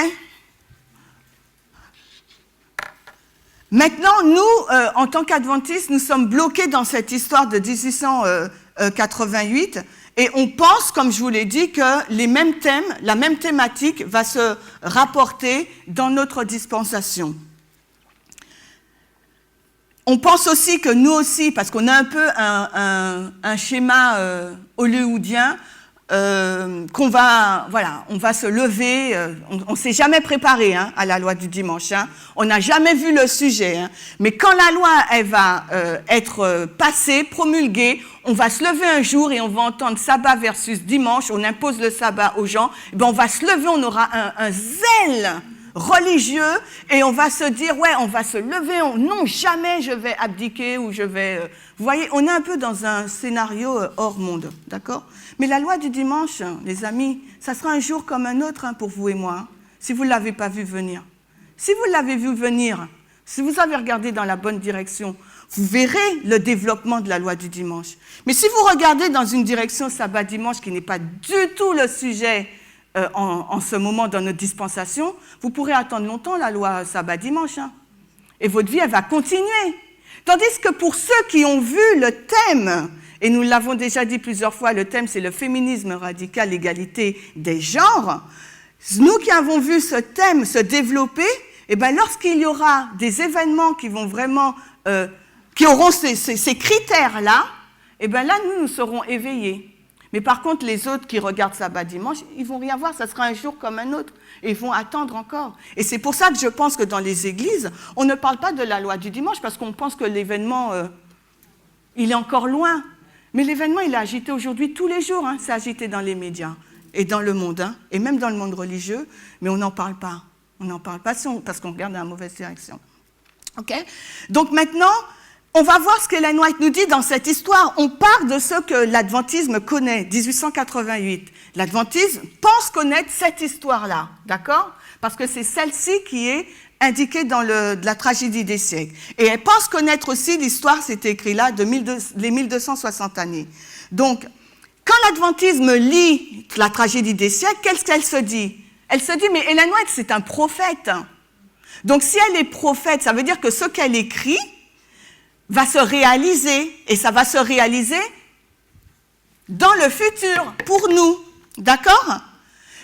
Maintenant, nous, en tant qu'adventistes, nous sommes bloqués dans cette histoire de 1888 et on pense, comme je vous l'ai dit, que les mêmes thèmes, la même thématique va se rapporter dans notre dispensation. On pense aussi que nous aussi, parce qu'on a un peu un schéma hollywoodien, qu'on va, voilà, on va se lever, on ne s'est jamais préparé à la loi du dimanche, on n'a jamais vu le sujet, mais quand la loi elle va être passée, promulguée, on va se lever un jour et on va entendre sabbat versus dimanche, on impose le sabbat aux gens, et bien on va se lever, on aura un zèle religieux et on va se dire, ouais, on va se lever, non, jamais je vais abdiquer ou je vais... vous voyez, on est un peu dans un scénario hors monde, d'accord? Mais la loi du dimanche, les amis, ça sera un jour comme un autre pour vous et moi, si vous ne l'avez pas vu venir. Si vous l'avez vu venir, si vous avez regardé dans la bonne direction, vous verrez le développement de la loi du dimanche. Mais si vous regardez dans une direction sabbat-dimanche qui n'est pas du tout le sujet en ce moment dans notre dispensation, vous pourrez attendre longtemps la loi sabbat-dimanche. Et votre vie, elle va continuer. Tandis que pour ceux qui ont vu le thème, et nous l'avons déjà dit plusieurs fois, le thème c'est le féminisme radical, l'égalité des genres, nous qui avons vu ce thème se développer, et bien lorsqu'il y aura des événements qui vont vraiment, qui auront ces critères-là, et bien là nous serons éveillés. Mais par contre, les autres qui regardent sabbat-dimanche, ils ne vont rien voir, ça sera un jour comme un autre. Et ils vont attendre encore. Et c'est pour ça que je pense que dans les églises, on ne parle pas de la loi du dimanche, parce qu'on pense que l'événement, il est encore loin. Mais l'événement, il est agité aujourd'hui tous les jours. C'est agité dans les médias et dans le monde, et même dans le monde religieux, mais on n'en parle pas. On n'en parle pas parce qu'on regarde dans la mauvaise direction. OK? Donc maintenant... on va voir ce qu'Ellen White nous dit dans cette histoire. On part de ce que l'adventisme connaît, 1888. L'adventisme pense connaître cette histoire-là, d'accord? Parce que c'est celle-ci qui est indiquée dans la tragédie des siècles. Et elle pense connaître aussi l'histoire, c'est écrit là, les 1260 années. Donc, quand l'adventisme lit la tragédie des siècles, qu'est-ce qu'elle se dit? Elle se dit, mais Ellen White, c'est un prophète. Donc, si elle est prophète, ça veut dire que ce qu'elle écrit va se réaliser, et ça va se réaliser dans le futur, pour nous, d'accord?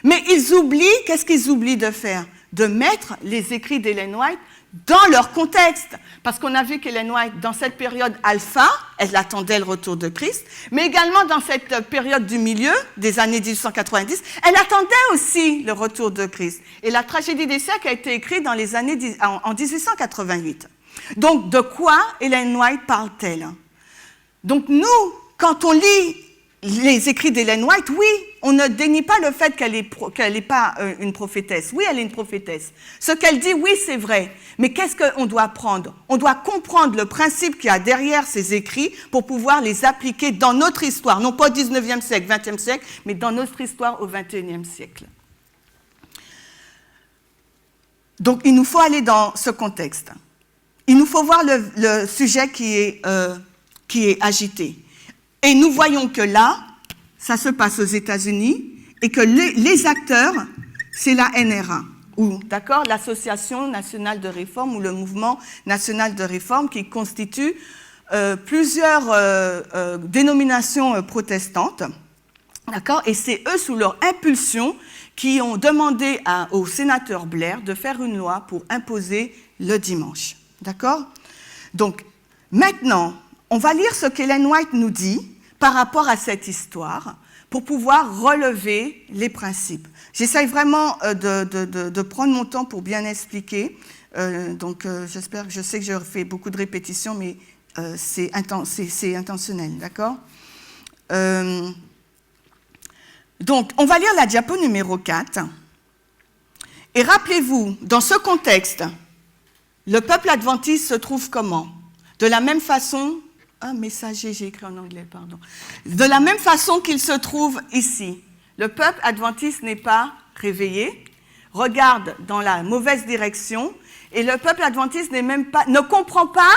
Mais ils oublient, qu'est-ce qu'ils oublient de faire? De mettre les écrits d'Ellen White dans leur contexte, parce qu'on a vu qu'Ellen White, dans cette période alpha, elle attendait le retour de Christ, mais également dans cette période du milieu, des années 1890, elle attendait aussi le retour de Christ. Et la tragédie des siècles a été écrite dans les années, en 1888. Donc, de quoi Ellen White parle-t-elle? Donc, nous, quand on lit les écrits d'Ellen White, oui, on ne dénie pas le fait qu'elle n'est pas une prophétesse. Oui, elle est une prophétesse. Ce qu'elle dit, oui, c'est vrai. Mais qu'est-ce qu'on doit apprendre? On doit comprendre le principe qu'il y a derrière ces écrits pour pouvoir les appliquer dans notre histoire, non pas au 19e siècle, 20e siècle, mais dans notre histoire au 21e siècle. Donc, il nous faut aller dans ce contexte. Il nous faut voir le sujet qui est agité. Et nous voyons que là, ça se passe aux États-Unis et que les acteurs, c'est la NRA, ou d'accord, l'Association nationale de réforme ou le Mouvement national de réforme qui constitue plusieurs dénominations protestantes. D'accord, et c'est eux, sous leur impulsion, qui ont demandé au sénateur Blair de faire une loi pour imposer le dimanche. D'accord? Donc, maintenant, on va lire ce qu'Ellen White nous dit par rapport à cette histoire pour pouvoir relever les principes. J'essaye vraiment de prendre mon temps pour bien expliquer. Je sais que je fais beaucoup de répétitions, mais c'est intentionnel, d'accord? Donc, on va lire la diapo numéro 4. Et rappelez-vous, dans ce contexte, le peuple adventiste se trouve comment? De la même façon, messager, j'ai écrit en anglais, pardon. De la même façon qu'il se trouve ici. Le peuple adventiste n'est pas réveillé, regarde dans la mauvaise direction, et le peuple adventiste ne comprend pas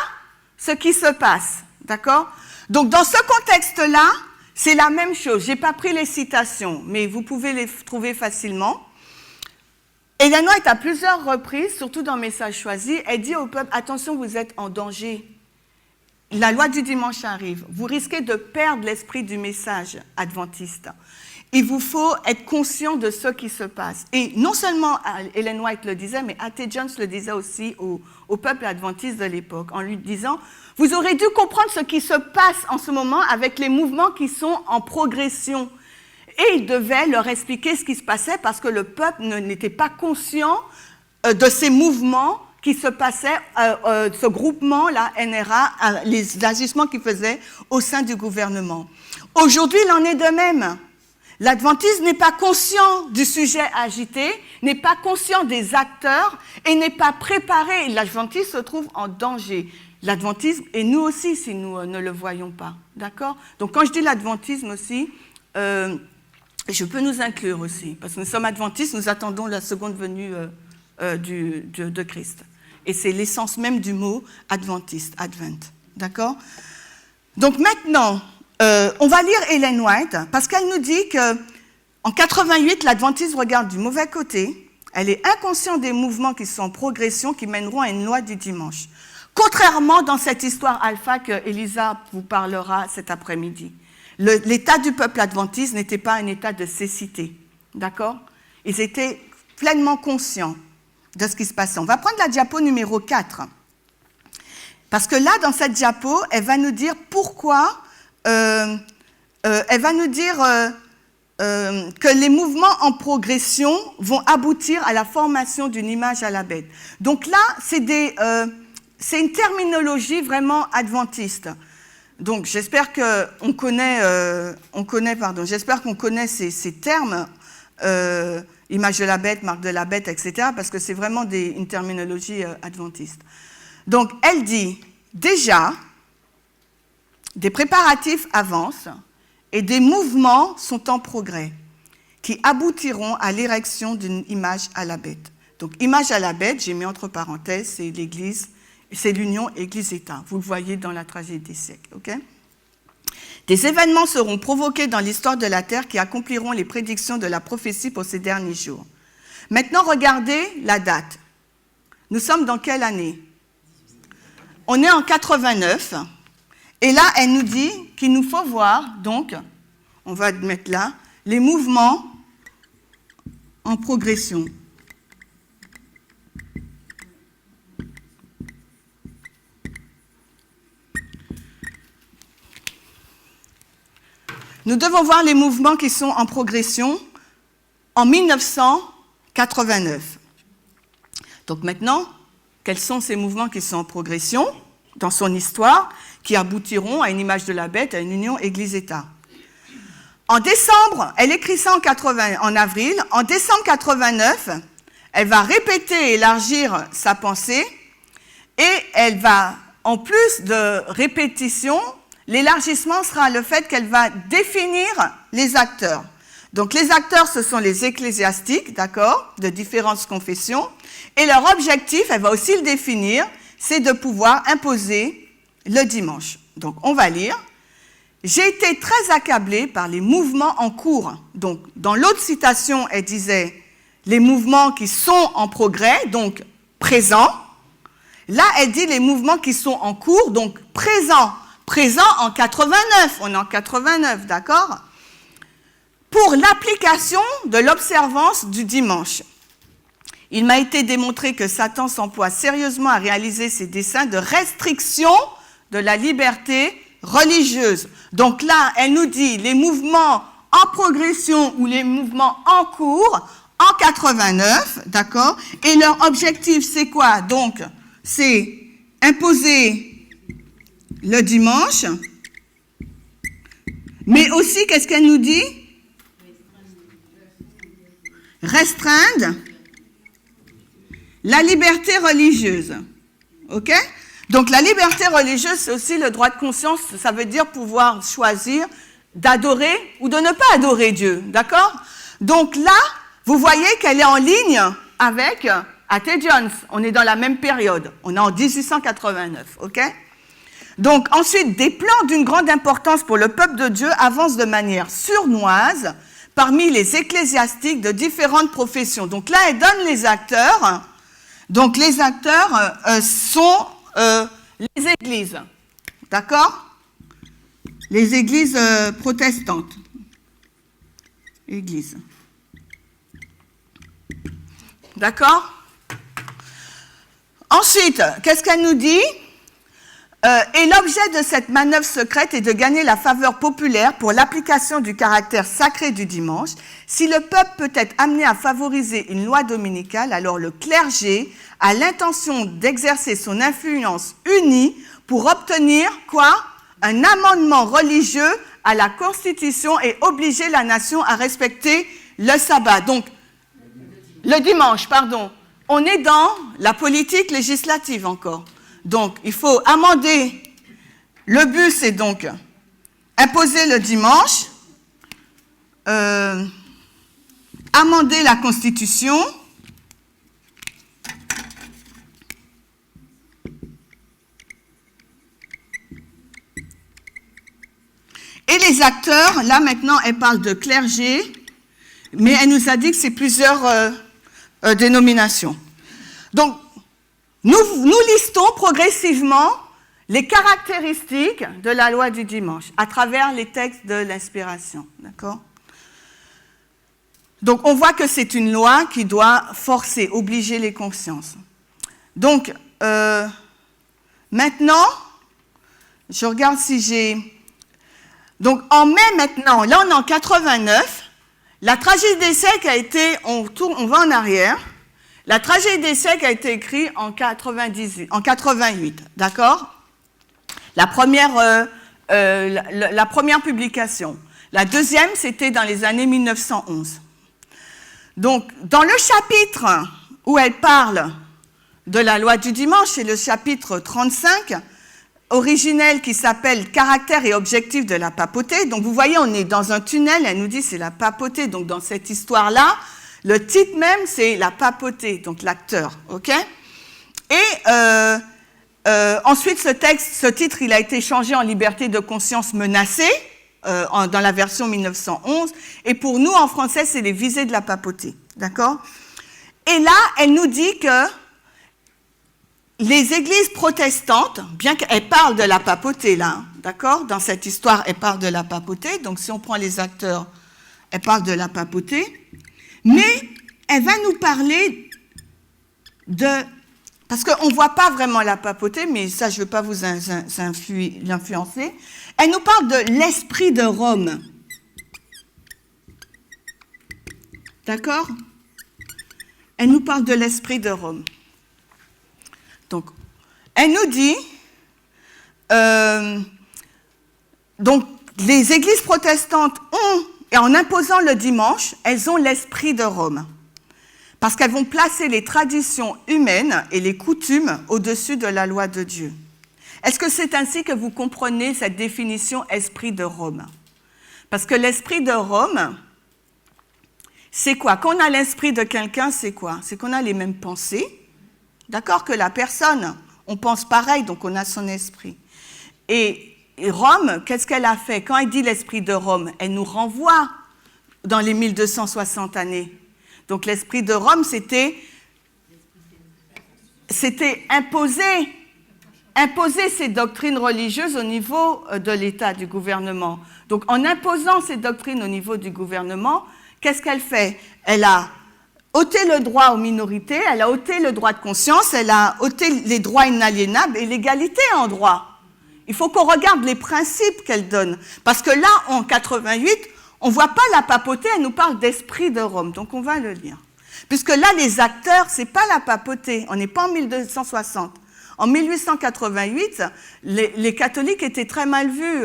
ce qui se passe, d'accord? Donc, dans ce contexte-là, c'est la même chose. Je n'ai pas pris les citations, mais vous pouvez les trouver facilement. Ellen White, à plusieurs reprises, surtout dans Message choisi, elle dit au peuple, attention, vous êtes en danger. La loi du dimanche arrive. Vous risquez de perdre l'esprit du message adventiste. Il vous faut être conscient de ce qui se passe. Et non seulement Ellen White le disait, mais A.T. Jones le disait aussi au peuple adventiste de l'époque, en lui disant, vous aurez dû comprendre ce qui se passe en ce moment avec les mouvements qui sont en progression. Et il devait leur expliquer ce qui se passait parce que le peuple n'était pas conscient de ces mouvements qui se passaient, ce groupement-là, NRA, les agissements qu'il faisait au sein du gouvernement. Aujourd'hui, il en est de même. L'adventisme n'est pas conscient du sujet agité, n'est pas conscient des acteurs et n'est pas préparé. L'adventisme se trouve en danger. L'adventisme, et nous aussi, si nous ne le voyons pas. D'accord? Donc, quand je dis l'adventisme aussi, je peux nous inclure aussi, parce que nous sommes adventistes, nous attendons la seconde venue de Christ. Et c'est l'essence même du mot adventiste, advent. D'accord? Donc maintenant, on va lire Ellen White, parce qu'elle nous dit qu'en 88, l'adventisme regarde du mauvais côté, elle est inconsciente des mouvements qui sont en progression, qui mèneront à une loi du dimanche. Contrairement dans cette histoire alpha que Elisa vous parlera cet après-midi. L'état du peuple adventiste n'était pas un état de cécité, d'accord? Ils étaient pleinement conscients de ce qui se passait. On va prendre la diapo numéro 4. Parce que là, dans cette diapo, elle va nous dire pourquoi, elle va nous dire que les mouvements en progression vont aboutir à la formation d'une image à la bête. Donc là, c'est une terminologie vraiment adventiste. Donc, j'espère qu'on connaît, j'espère qu'on connaît ces termes, image de la bête, marque de la bête, etc., parce que c'est vraiment une terminologie adventiste. Donc, elle dit, déjà, des préparatifs avancent et des mouvements sont en progrès qui aboutiront à l'érection d'une image à la bête. Donc, image à la bête, j'ai mis entre parenthèses, c'est l'Église. C'est l'union Église-État. Vous le voyez dans la tragédie des siècles. Okay? Des événements seront provoqués dans l'histoire de la Terre qui accompliront les prédictions de la prophétie pour ces derniers jours. Maintenant, regardez la date. Nous sommes dans quelle année? On est en 89. Et là, elle nous dit qu'il nous faut voir, donc, on va mettre là, les mouvements en progression. Nous devons voir les mouvements qui sont en progression en 1989. Donc maintenant, quels sont ces mouvements qui sont en progression dans son histoire, qui aboutiront à une image de la bête, à une union Église-État? En décembre, elle écrit ça en avril. En décembre 89, elle va répéter et élargir sa pensée et elle va, en plus de répétition, l'élargissement sera le fait qu'elle va définir les acteurs. Donc les acteurs, ce sont les ecclésiastiques, d'accord, de différentes confessions, et leur objectif, elle va aussi le définir, c'est de pouvoir imposer le dimanche. Donc on va lire. J'ai été très accablée par les mouvements en cours. Donc dans l'autre citation, elle disait les mouvements qui sont en progrès, donc présents. Là, elle dit les mouvements qui sont en cours, donc présents. Présent en 89, on est en 89, d'accord? Pour l'application de l'observance du dimanche. Il m'a été démontré que Satan s'emploie sérieusement à réaliser ses desseins de restriction de la liberté religieuse. Donc là, elle nous dit les mouvements en progression ou les mouvements en cours en 89, d'accord? Et leur objectif, c'est quoi? Donc, c'est imposer le dimanche, mais aussi, qu'est-ce qu'elle nous dit? Restreindre la liberté religieuse. OK? Donc, la liberté religieuse, c'est aussi le droit de conscience. Ça veut dire pouvoir choisir d'adorer ou de ne pas adorer Dieu. D'accord? Donc là, vous voyez qu'elle est en ligne avec A.T. Jones. On est dans la même période. On est en 1889. OK? Donc, ensuite, des plans d'une grande importance pour le peuple de Dieu avancent de manière sournoise parmi les ecclésiastiques de différentes professions. Donc là, elle donne les acteurs. Donc, les acteurs sont les églises. D'accord? Les églises protestantes. Églises. D'accord? Ensuite, qu'est-ce qu'elle nous dit? Et l'objet de cette manœuvre secrète est de gagner la faveur populaire pour l'application du caractère sacré du dimanche. Si le peuple peut être amené à favoriser une loi dominicale, alors le clergé a l'intention d'exercer son influence unie pour obtenir quoi? Un amendement religieux à la Constitution et obliger la nation à respecter le sabbat. Donc, le dimanche, pardon. On est dans la politique législative encore. Donc, il faut amender. Le but, c'est donc imposer le dimanche, amender la Constitution, et les acteurs, là maintenant, elle parle de clergé, mais elle nous a dit que c'est plusieurs dénominations. Donc, nous listons progressivement les caractéristiques de la loi du dimanche à travers les textes de l'inspiration. D'accord? Donc, on voit que c'est une loi qui doit forcer, obliger les consciences. Donc, maintenant, je regarde si j'ai... Donc, en mai maintenant, là on est en 89, la tragédie des siècles a été... On va en arrière. La tragédie des siècles a été écrite en 88, d'accord? La première publication. La deuxième, c'était dans les années 1911. Donc, dans le chapitre où elle parle de la loi du dimanche, c'est le chapitre 35, originel qui s'appelle « Caractère et objectif de la papauté ». Donc, vous voyez, on est dans un tunnel, elle nous dit c'est la papauté. Donc, dans cette histoire-là, le titre même, c'est la papauté, donc l'acteur, ok? Et ensuite, ce titre, il a été changé en liberté de conscience menacée, dans la version 1911. Et pour nous, en français, c'est les visées de la papauté, d'accord? Et là, elle nous dit que les églises protestantes, bien qu'elles parlent de la papauté, là, d'accord? Dans cette histoire, elle parle de la papauté. Donc, si on prend les acteurs, elle parle de la papauté. Mais elle va nous parler de... Parce qu'on ne voit pas vraiment la papauté, mais ça, je ne veux pas vous l'influencer. Elle nous parle de l'esprit de Rome. D'accord? Elle nous parle de l'esprit de Rome. Donc, elle nous dit... donc, les églises protestantes ont... Et en imposant le dimanche, elles ont l'esprit de Rome. Parce qu'elles vont placer les traditions humaines et les coutumes au-dessus de la loi de Dieu. Est-ce que c'est ainsi que vous comprenez cette définition esprit de Rome? Parce que l'esprit de Rome, c'est quoi? Quand on a l'esprit de quelqu'un, c'est quoi? C'est qu'on a les mêmes pensées. D'accord? Que la personne, on pense pareil, donc on a son esprit. Et Rome, qu'est-ce qu'elle a fait? Quand elle dit l'esprit de Rome, elle nous renvoie dans les 1260 années. Donc l'esprit de Rome, c'était imposer ces doctrines religieuses au niveau de l'État, du gouvernement. Donc en imposant ces doctrines au niveau du gouvernement, qu'est-ce qu'elle fait? Elle a ôté le droit aux minorités, elle a ôté le droit de conscience, elle a ôté les droits inaliénables et l'égalité en droit. Il faut qu'on regarde les principes qu'elle donne. Parce que là, en 88, on ne voit pas la papauté, elle nous parle d'esprit de Rome. Donc on va le lire. Puisque là, les acteurs, ce n'est pas la papauté. On n'est pas en 1260. En 1888, les catholiques étaient très mal vus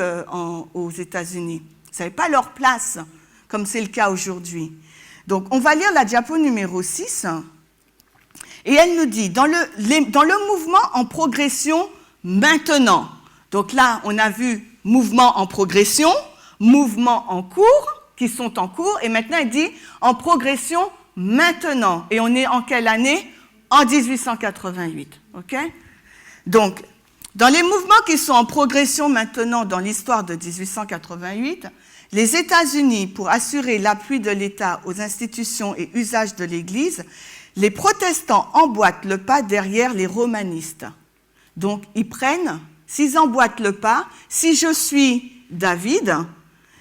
aux États-Unis. Ils n'avaient pas leur place, comme c'est le cas aujourd'hui. Donc on va lire la diapo numéro 6. Et elle nous dit, dans le mouvement en progression maintenant, donc là, on a vu mouvement en progression, mouvement en cours, qui sont en cours, et maintenant, elle dit en progression maintenant. Et on est en quelle année? En 1888. OK? Donc, dans les mouvements qui sont en progression maintenant dans l'histoire de 1888, les États-Unis, pour assurer l'appui de l'État aux institutions et usages de l'Église, les protestants emboîtent le pas derrière les romanistes. Donc, ils prennent, s'ils emboîtent le pas, si je suis David,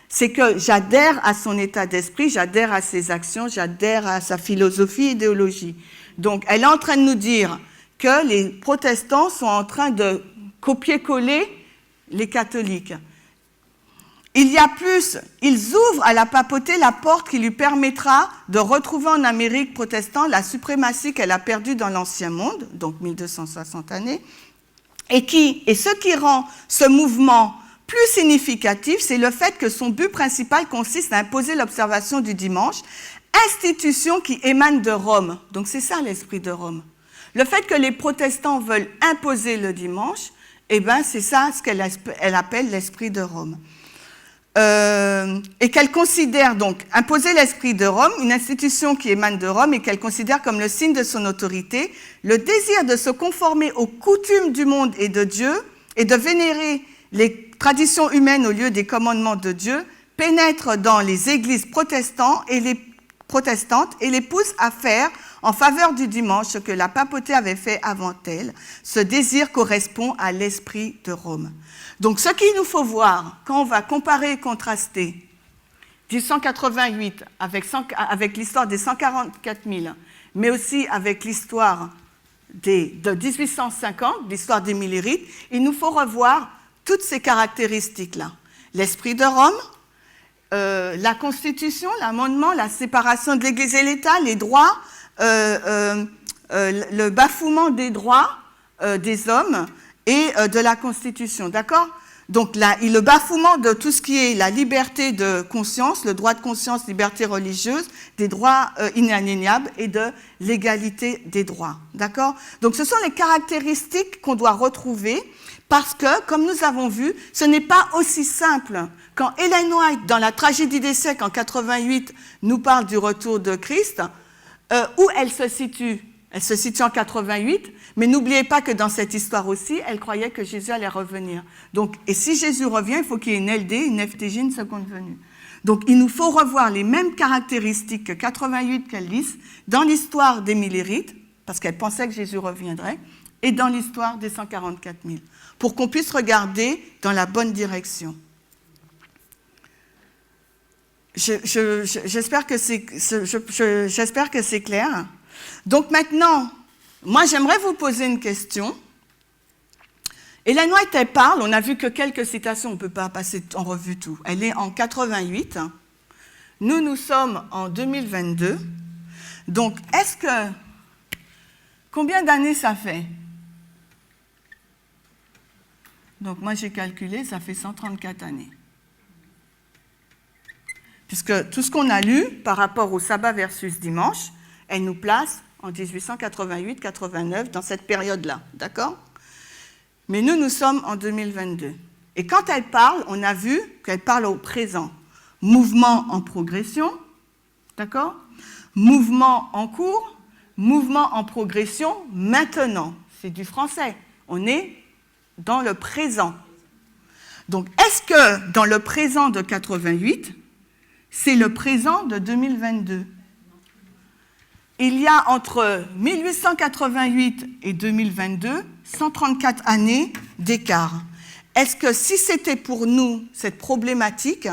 c'est que j'adhère à son état d'esprit, j'adhère à ses actions, j'adhère à sa philosophie, idéologie. Donc, elle est en train de nous dire que les protestants sont en train de copier-coller les catholiques. Il y a plus, ils ouvrent à la papauté la porte qui lui permettra de retrouver en Amérique protestante la suprématie qu'elle a perdue dans l'Ancien Monde, donc 1260 années, et ce qui rend ce mouvement plus significatif, c'est le fait que son but principal consiste à imposer l'observation du dimanche, institution qui émane de Rome. Donc c'est ça l'esprit de Rome. Le fait que les protestants veulent imposer le dimanche, eh ben c'est ça ce qu'elle appelle l'esprit de Rome. Et qu'elle considère donc imposer l'esprit de Rome, une institution qui émane de Rome et qu'elle considère comme le signe de son autorité, le désir de se conformer aux coutumes du monde et de Dieu et de vénérer les traditions humaines au lieu des commandements de Dieu pénètre dans les églises protestantes et les pousse à faire en faveur du dimanche ce que la papauté avait fait avant elle. Ce désir correspond à l'esprit de Rome. Donc, ce qu'il nous faut voir, quand on va comparer et contraster 1888 avec l'histoire des 144 000, mais aussi avec l'histoire de 1850, l'histoire des Millérites, il nous faut revoir toutes ces caractéristiques-là. L'esprit de Rome, la Constitution, l'amendement, la séparation de l'Église et l'État, les droits, le bafouement des droits des hommes, et de la Constitution, d'accord? Donc, le bafouement de tout ce qui est la liberté de conscience, le droit de conscience, liberté religieuse, des droits inaliénables et de l'égalité des droits, d'accord? Donc, ce sont les caractéristiques qu'on doit retrouver parce que, comme nous avons vu, ce n'est pas aussi simple. Quand Ellen White, dans la tragédie des siècles, en 88, nous parle du retour de Christ, où elle se situe? Elle se situe en 88, mais n'oubliez pas que dans cette histoire aussi, elle croyait que Jésus allait revenir. Donc, et si Jésus revient, il faut qu'il y ait une LD, une FTG, une seconde venue. Donc, il nous faut revoir les mêmes caractéristiques que 88 qu'elle lisse dans l'histoire des Millérites, parce qu'elle pensait que Jésus reviendrait, et dans l'histoire des 144 000, pour qu'on puisse regarder dans la bonne direction. J'espère que c'est clair. Donc maintenant, moi j'aimerais vous poser une question. Ellen White, elle parle, on n'a vu que quelques citations, on ne peut pas passer en revue tout. Elle est en 88, nous sommes en 2022. Donc combien d'années ça fait? Donc moi j'ai calculé, ça fait 134 années. Puisque tout ce qu'on a lu par rapport au sabbat versus dimanche, elle nous place en 1888-89 dans cette période-là, d'accord? Mais nous sommes en 2022. Et quand elle parle, on a vu qu'elle parle au présent. Mouvement en progression, d'accord? Mouvement en cours, mouvement en progression maintenant. C'est du français. On est dans le présent. Donc, est-ce que dans le présent de 88, c'est le présent de 2022? Il y a entre 1888 et 2022, 134 années d'écart. Est-ce que si c'était pour nous cette problématique,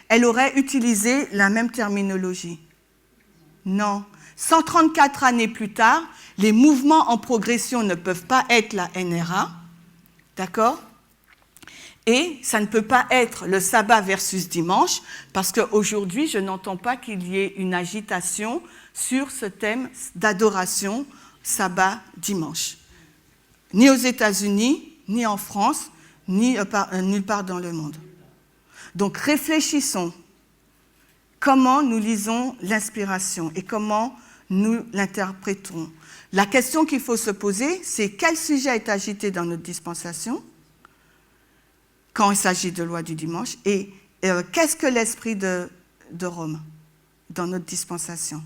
elle aurait utilisé la même terminologie? Non. 134 années plus tard, les mouvements en progression ne peuvent pas être la NRA, D'accord ? Et ça ne peut pas être le sabbat versus dimanche, parce qu'aujourd'hui, je n'entends pas qu'il y ait une agitation sur ce thème d'adoration sabbat-dimanche. Ni aux États-Unis, ni en France, ni nulle part dans le monde. Donc réfléchissons comment nous lisons l'inspiration et comment nous l'interprétons. La question qu'il faut se poser, c'est quel sujet est agité dans notre dispensation quand il s'agit de loi du dimanche et qu'est-ce que l'esprit de Rome dans notre dispensation.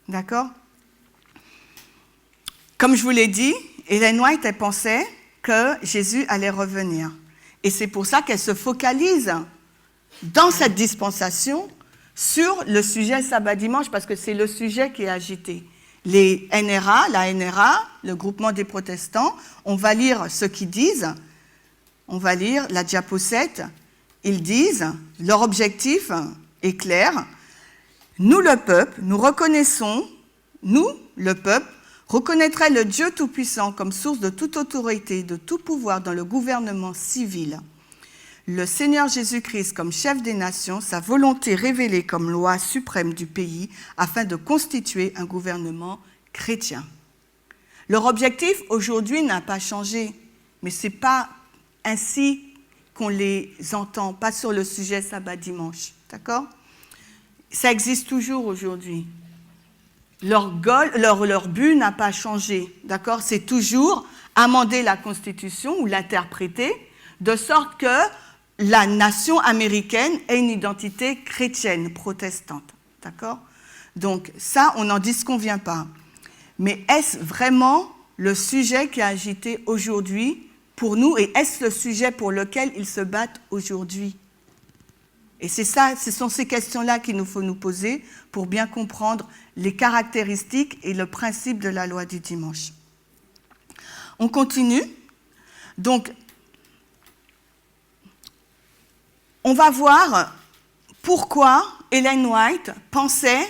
D'accord ? Comme je vous l'ai dit, Ellen White, elle pensait que Jésus allait revenir. Et c'est pour ça qu'elle se focalise dans cette dispensation sur le sujet sabbat-dimanche, parce que c'est le sujet qui est agité. Les NRA, la NRA, le groupement des protestants, on va lire ce qu'ils disent, on va lire la diapo 7, ils disent, leur objectif est clair, nous le peuple, nous reconnaissons, nous, le peuple, reconnaîtrait le Dieu Tout-Puissant comme source de toute autorité, de tout pouvoir dans le gouvernement civil. Le Seigneur Jésus-Christ comme chef des nations, sa volonté révélée comme loi suprême du pays, afin de constituer un gouvernement chrétien. Leur objectif aujourd'hui n'a pas changé, mais ce n'est pas ainsi qu'on les entend, pas sur le sujet sabbat-dimanche. D'accord ? Ça existe toujours aujourd'hui. Leur but n'a pas changé, d'accord ? C'est toujours amender la Constitution ou l'interpréter de sorte que la nation américaine ait une identité chrétienne, protestante, d'accord ? Donc ça, on n'en disconvient pas. Mais est-ce vraiment le sujet qui est agité aujourd'hui pour nous et est-ce le sujet pour lequel ils se battent aujourd'hui ? Et c'est ça, ce sont ces questions-là qu'il nous faut nous poser pour bien comprendre les caractéristiques et le principe de la loi du dimanche. On continue. Donc, on va voir pourquoi Ellen White pensait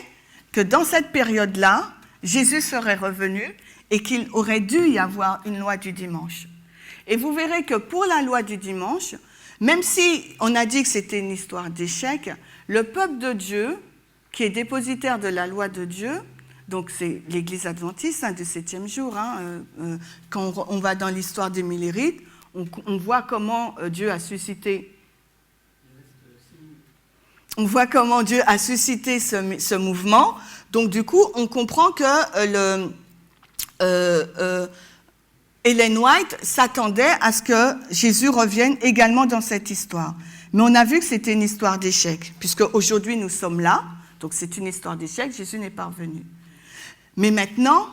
que dans cette période-là, Jésus serait revenu et qu'il aurait dû y avoir une loi du dimanche. Et vous verrez que pour la loi du dimanche, même si on a dit que c'était une histoire d'échec, le peuple de Dieu, qui est dépositaire de la loi de Dieu, donc c'est l'Église adventiste du 7e jour, quand on va dans l'histoire des Millérites, on voit comment Dieu a suscité. On voit comment Dieu a suscité ce mouvement. Donc du coup, on comprend que Ellen White s'attendait à ce que Jésus revienne également dans cette histoire. Mais on a vu que c'était une histoire d'échec, puisque aujourd'hui nous sommes là, donc c'est une histoire d'échec, Jésus n'est pas revenu. Mais maintenant,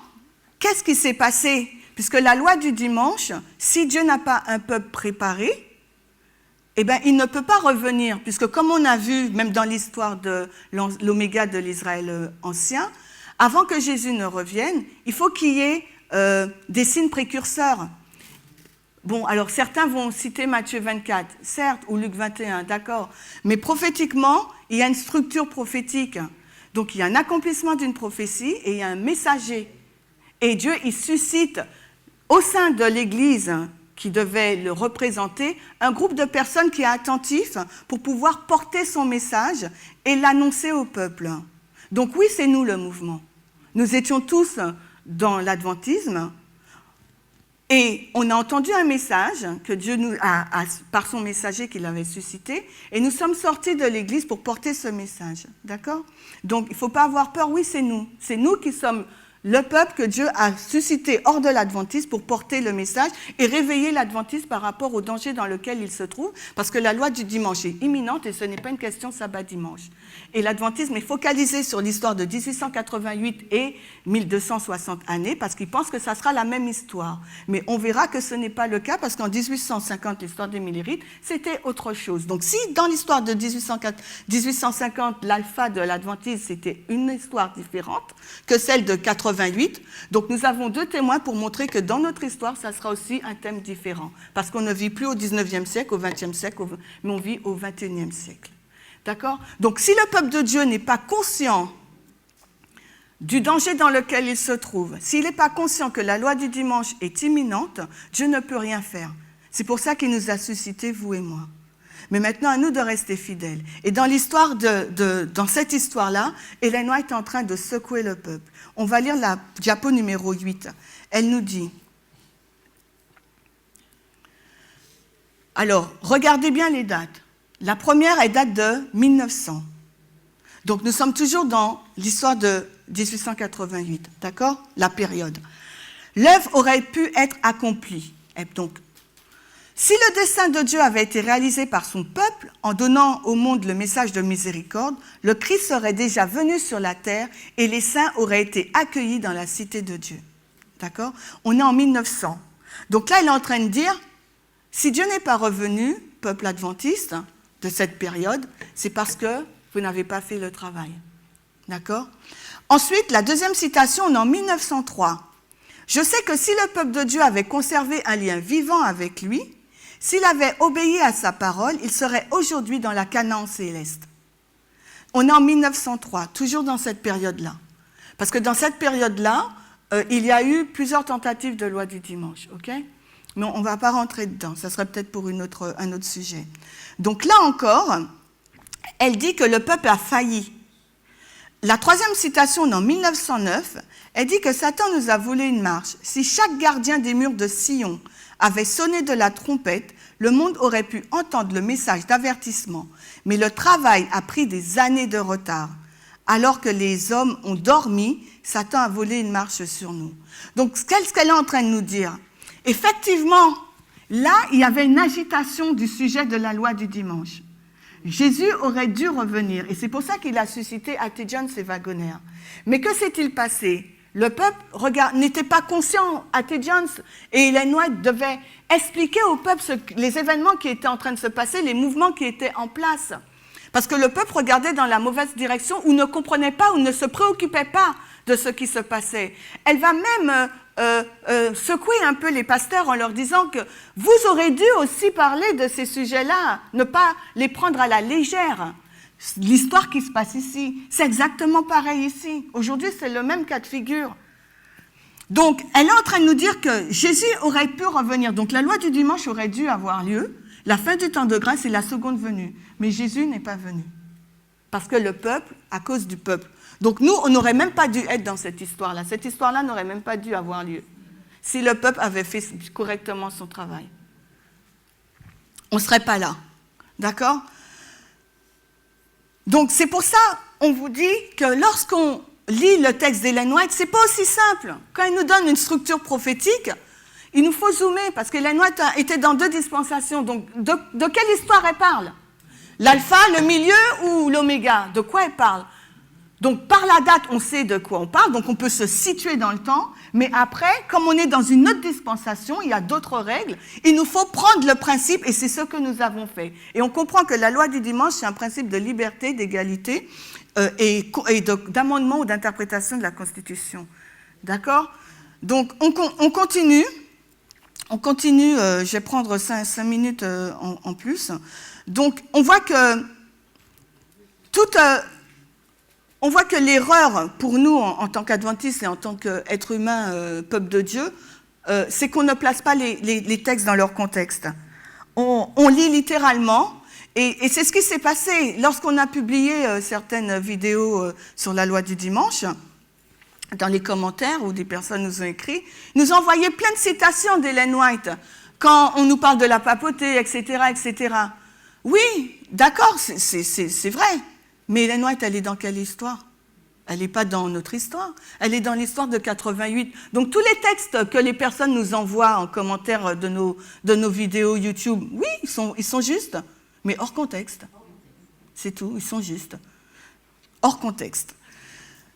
qu'est-ce qui s'est passé ? Puisque la loi du dimanche, si Dieu n'a pas un peuple préparé, eh bien, il ne peut pas revenir, puisque comme on a vu, même dans l'histoire de l'Oméga de l'Israël ancien, avant que Jésus ne revienne, il faut qu'il y ait des signes précurseurs. Bon, alors certains vont citer Matthieu 24, certes, ou Luc 21, d'accord, mais prophétiquement, il y a une structure prophétique. Donc il y a un accomplissement d'une prophétie et il y a un messager. Et Dieu, il suscite au sein de l'Église qui devait le représenter, un groupe de personnes qui est attentif pour pouvoir porter son message et l'annoncer au peuple. Donc oui, c'est nous le mouvement. Nous étions tous dans l'adventisme et on a entendu un message que Dieu nous a par son messager qu'il avait suscité et nous sommes sortis de l'Église pour porter ce message. D'accord ? Donc il ne faut pas avoir peur, oui, c'est nous. C'est nous qui sommes le peuple que Dieu a suscité hors de l'adventisme pour porter le message et réveiller l'adventisme par rapport au danger dans lequel il se trouve, parce que la loi du dimanche est imminente et ce n'est pas une question sabbat-dimanche. Et l'adventisme est focalisé sur l'histoire de 1888 et 1260 années, parce qu'il pense que ça sera la même histoire. Mais on verra que ce n'est pas le cas, parce qu'en 1850, l'histoire des Millérites, c'était autre chose. Donc si dans l'histoire de 1850, l'alpha de l'adventisme, c'était une histoire différente que celle de 88, donc nous avons deux témoins pour montrer que dans notre histoire, ça sera aussi un thème différent. Parce qu'on ne vit plus au 19e siècle, au 20e siècle, mais on vit au 21e siècle. D'accord ? Donc si le peuple de Dieu n'est pas conscient du danger dans lequel il se trouve, s'il n'est pas conscient que la loi du dimanche est imminente, Dieu ne peut rien faire. C'est pour ça qu'il nous a suscités, vous et moi. Mais maintenant, à nous de rester fidèles. Et dans l'histoire dans cette histoire-là, Ellen White est en train de secouer le peuple. On va lire la diapo numéro 8. Elle nous dit, alors, regardez bien les dates. La première, elle date de 1900. Donc, nous sommes toujours dans l'histoire de 1888, d'accord? La période. L'œuvre aurait pu être accomplie. Et donc, si le dessein de Dieu avait été réalisé par son peuple, en donnant au monde le message de miséricorde, le Christ serait déjà venu sur la terre et les saints auraient été accueillis dans la cité de Dieu. D'accord? On est en 1900. Donc là, il est en train de dire, si Dieu n'est pas revenu, peuple adventiste, de cette période, c'est parce que vous n'avez pas fait le travail. D'accord? Ensuite, la deuxième citation, on est en 1903. Je sais que si le peuple de Dieu avait conservé un lien vivant avec lui, s'il avait obéi à sa parole, il serait aujourd'hui dans la Canaan céleste. On est en 1903, toujours dans cette période-là. Parce que dans cette période-là, il y a eu plusieurs tentatives de loi du dimanche, ok? Mais on ne va pas rentrer dedans, ça serait peut-être pour un autre sujet. Donc là encore, elle dit que le peuple a failli. La troisième citation, en 1909, elle dit que Satan nous a volé une marche. Si chaque gardien des murs de Sion avait sonné de la trompette, le monde aurait pu entendre le message d'avertissement. Mais le travail a pris des années de retard. Alors que les hommes ont dormi, Satan a volé une marche sur nous. Donc, qu'est-ce qu'elle est en train de nous dire? Effectivement, là, il y avait une agitation du sujet de la loi du dimanche. Jésus aurait dû revenir, et c'est pour ça qu'il a suscité A.T. Jones et Wagoner. Mais que s'est-il passé? Le peuple n'était pas conscient. A.T. Jones et Ellen White devaient expliquer au peuple les événements qui étaient en train de se passer, les mouvements qui étaient en place. Parce que le peuple regardait dans la mauvaise direction ou ne comprenait pas ou ne se préoccupait pas de ce qui se passait. Elle va même secouer un peu les pasteurs en leur disant que vous aurez dû aussi parler de ces sujets-là, ne pas les prendre à la légère. L'histoire qui se passe ici, c'est exactement pareil ici. Aujourd'hui, c'est le même cas de figure. Donc, elle est en train de nous dire que Jésus aurait pu revenir. Donc, la loi du dimanche aurait dû avoir lieu, la fin du temps de grâce et la seconde venue. Mais Jésus n'est pas venu. Parce que le peuple, à cause du peuple. Donc, nous, on n'aurait même pas dû être dans cette histoire-là. Cette histoire-là n'aurait même pas dû avoir lieu si le peuple avait fait correctement son travail. On ne serait pas là. D'accord ? Donc, c'est pour ça on vous dit que lorsqu'on lit le texte d'Ellen White, ce n'est pas aussi simple. Quand il nous donne une structure prophétique, il nous faut zoomer, parce qu'Ellen White était dans deux dispensations. Donc, de quelle histoire elle parle? L'alpha, le milieu ou l'oméga? De quoi elle parle? Donc, par la date, on sait de quoi on parle, donc on peut se situer dans le temps, mais après, comme on est dans une autre dispensation, il y a d'autres règles, il nous faut prendre le principe, et c'est ce que nous avons fait. Et on comprend que la loi du dimanche, c'est un principe de liberté, d'égalité, et d'amendement ou d'interprétation de la Constitution. D'accord? Donc, on continue. On continue, je vais prendre 5 minutes en plus. Donc, on voit que on voit que l'erreur pour nous en tant qu'adventistes et en tant qu'être humain, peuple de Dieu, c'est qu'on ne place pas les textes dans leur contexte. On lit littéralement, et c'est ce qui s'est passé lorsqu'on a publié certaines vidéos sur la loi du dimanche. Dans les commentaires où des personnes nous ont écrit, nous ont envoyé plein de citations d'Ellen White quand on nous parle de la papauté, etc., etc. Oui, d'accord, c'est vrai. Mais Ellen White, elle est dans quelle histoire? Elle n'est pas dans notre histoire. Elle est dans l'histoire de 88. Donc, tous les textes que les personnes nous envoient en commentaire de nos vidéos YouTube, oui, ils sont justes, mais hors contexte. C'est tout, ils sont justes. Hors contexte.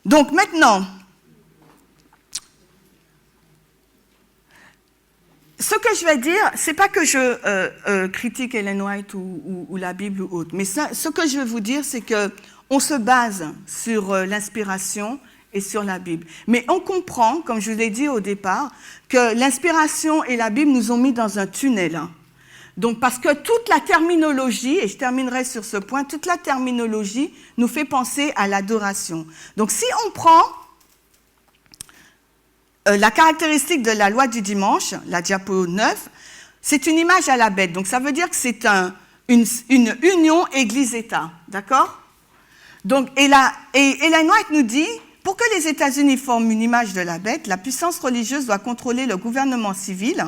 Donc, maintenant, ce que je vais dire, ce n'est pas que je critique Ellen White ou la Bible ou autre, mais ce que je veux vous dire, c'est qu'on se base sur l'inspiration et sur la Bible. Mais on comprend, comme je vous l'ai dit au départ, que l'inspiration et la Bible nous ont mis dans un tunnel. Donc, parce que toute la terminologie, et je terminerai sur ce point, toute la terminologie nous fait penser à l'adoration. Donc, si on prend la caractéristique de la loi du dimanche, la diapo 9, c'est une image à la bête. Donc ça veut dire que c'est une union Église-État, d'accord? Donc, et Ellen White nous dit, pour que les États-Unis forment une image de la bête, la puissance religieuse doit contrôler le gouvernement civil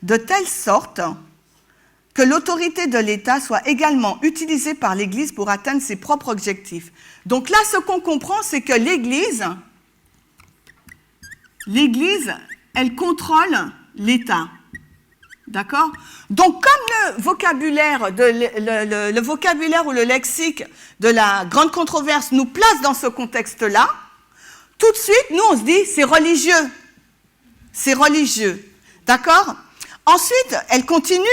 de telle sorte que l'autorité de l'État soit également utilisée par l'Église pour atteindre ses propres objectifs. Donc là, ce qu'on comprend, c'est que l'Église, elle contrôle l'État. D'accord? Donc, comme le vocabulaire ou le lexique de la grande controverse nous place dans ce contexte-là, tout de suite, nous, on se dit, c'est religieux. C'est religieux. D'accord? Ensuite, elle continue.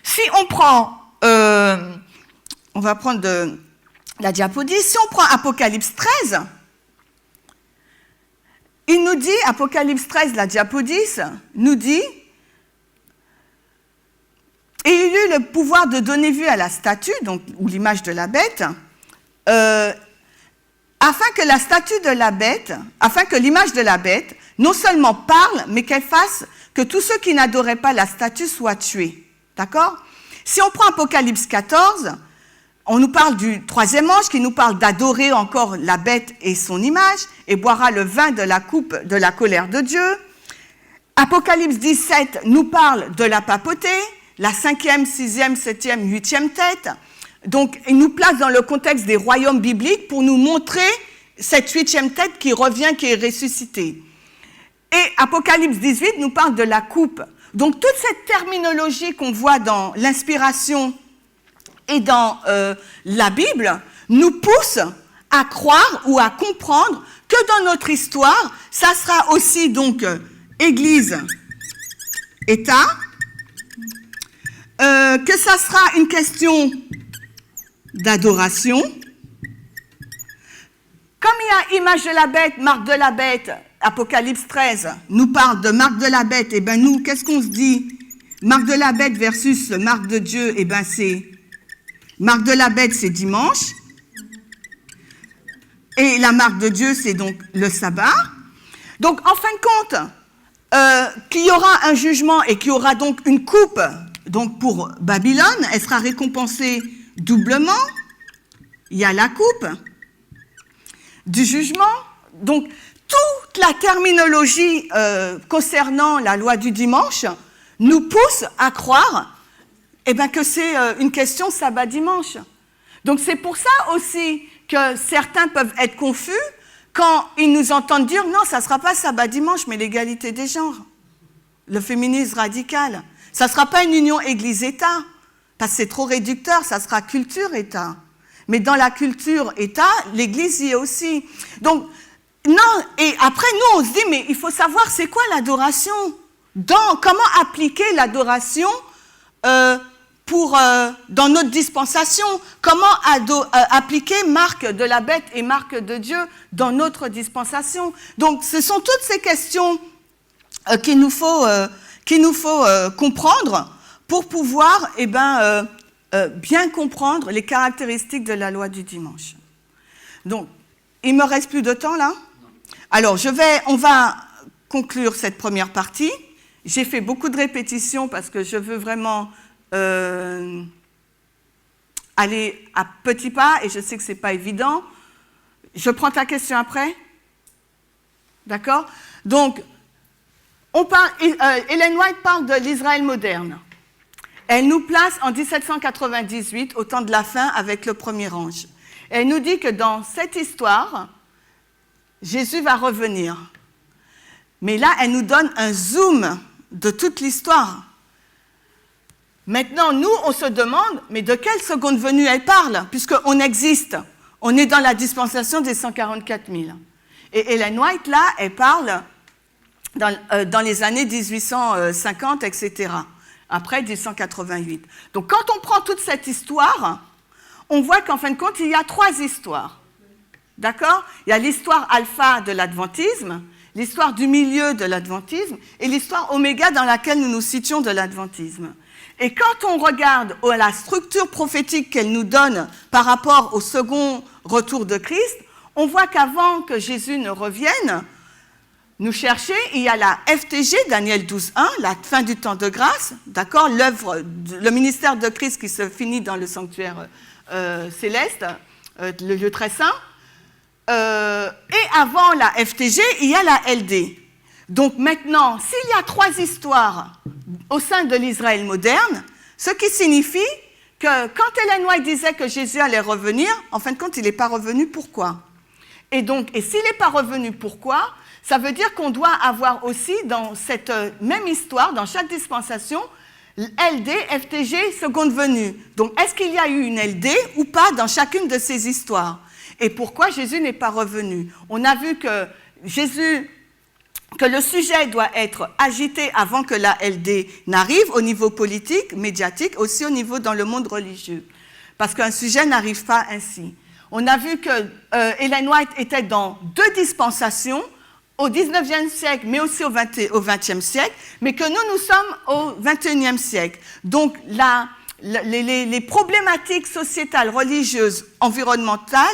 Si on prend, on va prendre la diapo 10, si on prend Apocalypse 13, il nous dit, Apocalypse 13, la diapo 10, nous dit, et il eut le pouvoir de donner vue à la statue, donc, ou l'image de la bête, afin que l'image de la bête, non seulement parle, mais qu'elle fasse que tous ceux qui n'adoraient pas la statue soient tués. D'accord? Si on prend Apocalypse 14, on nous parle du troisième ange qui nous parle d'adorer encore la bête et son image, et boira le vin de la coupe de la colère de Dieu. Apocalypse 17 nous parle de la papauté, la 5e, 6e, 7e, 8e tête. Donc, il nous place dans le contexte des royaumes bibliques pour nous montrer cette 8e tête qui revient, qui est ressuscitée. Et Apocalypse 18 nous parle de la coupe. Donc, toute cette terminologie qu'on voit dans l'inspiration et dans la Bible nous pousse à croire ou à comprendre que dans notre histoire, ça sera aussi donc Église, État, que ça sera une question d'adoration. Comme il y a image de la bête, marque de la bête, Apocalypse 13 nous parle de marque de la bête, et bien nous, qu'est-ce qu'on se dit? Marque de la bête versus marque de Dieu, et bien c'est... Marque de la bête, c'est dimanche. Et la marque de Dieu, c'est donc le sabbat. Donc, en fin de compte, qu'il y aura un jugement et qu'il y aura donc une coupe donc pour Babylone, elle sera récompensée doublement. Il y a la coupe du jugement. Donc, toute la terminologie concernant la loi du dimanche nous pousse à croire que c'est une question sabbat-dimanche. Donc, c'est pour ça aussi que certains peuvent être confus quand ils nous entendent dire « Non, ça ne sera pas sabbat-dimanche, mais l'égalité des genres, le féminisme radical. Ça ne sera pas une union Église-État, parce que c'est trop réducteur, ça sera culture-État. Mais dans la culture-État, l'Église y est aussi. Donc, non, et après, nous, on se dit « Mais il faut savoir c'est quoi l'adoration. Comment appliquer l'adoration dans notre dispensation, comment appliquer marque de la bête et marque de Dieu dans notre dispensation. Donc, ce sont toutes ces questions qu'il nous faut comprendre pour pouvoir bien comprendre les caractéristiques de la loi du dimanche. Donc, il ne me reste plus de temps là. Alors, on va conclure cette première partie. J'ai fait beaucoup de répétitions parce que je veux vraiment... aller à petits pas, et je sais que ce n'est pas évident. Je prends ta question après. D'accord? Donc, Ellen White parle de l'Israël moderne. Elle nous place en 1798, au temps de la fin, avec le premier ange. Elle nous dit que dans cette histoire, Jésus va revenir. Mais là, elle nous donne un zoom de toute l'histoire. Maintenant, nous, on se demande, mais de quelle seconde venue elle parle, puisqu'on existe. On est dans la dispensation des 144 000. Et Ellen White, là, elle parle dans les années 1850, etc. Après 1888. Donc, quand on prend toute cette histoire, on voit qu'en fin de compte, il y a 3 histoires. D'accord? Il y a l'histoire alpha de l'adventisme, l'histoire du milieu de l'adventisme et l'histoire oméga dans laquelle nous nous situons de l'adventisme. Et quand on regarde la structure prophétique qu'elle nous donne par rapport au second retour de Christ, on voit qu'avant que Jésus ne revienne, nous chercher, il y a la FTG, Daniel 12.1, la fin du temps de grâce, d'accord, l'œuvre, le ministère de Christ qui se finit dans le sanctuaire céleste, le lieu très saint. Et avant la FTG, il y a la LD. Donc maintenant, s'il y a 3 histoires au sein de l'Israël moderne, ce qui signifie que quand Ellen White disait que Jésus allait revenir, en fin de compte, il n'est pas revenu, pourquoi? Et s'il n'est pas revenu, pourquoi? Ça veut dire qu'on doit avoir aussi dans cette même histoire, dans chaque dispensation, LD, FTG, seconde venue. Donc, est-ce qu'il y a eu une LD ou pas dans chacune de ces histoires? Et pourquoi Jésus n'est pas revenu? On a vu que le sujet doit être agité avant que la LD n'arrive, au niveau politique, médiatique, aussi au niveau dans le monde religieux. Parce qu'un sujet n'arrive pas ainsi. On a vu que Ellen White était dans 2 dispensations, au 19e siècle, mais aussi au 20e siècle, mais que nous sommes au 21e siècle. Donc, les problématiques sociétales, religieuses, environnementaux,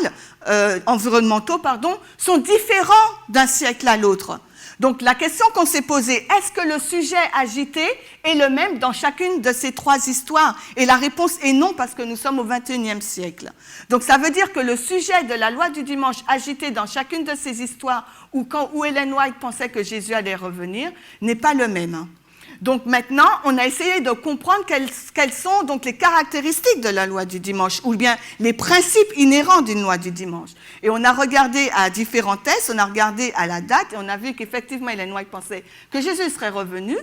sont différents d'un siècle à l'autre. Donc, la question qu'on s'est posée, est-ce que le sujet agité est le même dans chacune de ces 3 histoires? Et la réponse est non, parce que nous sommes au 21e siècle. Donc, ça veut dire que le sujet de la loi du dimanche agité dans chacune de ces histoires, où Ellen White pensait que Jésus allait revenir, n'est pas le même. Donc maintenant, on a essayé de comprendre quelles sont donc les caractéristiques de la loi du dimanche, ou bien les principes inhérents d'une loi du dimanche. Et on a regardé à différents tests, on a regardé à la date, et on a vu qu'effectivement, Ellen White pensait que Jésus serait revenu,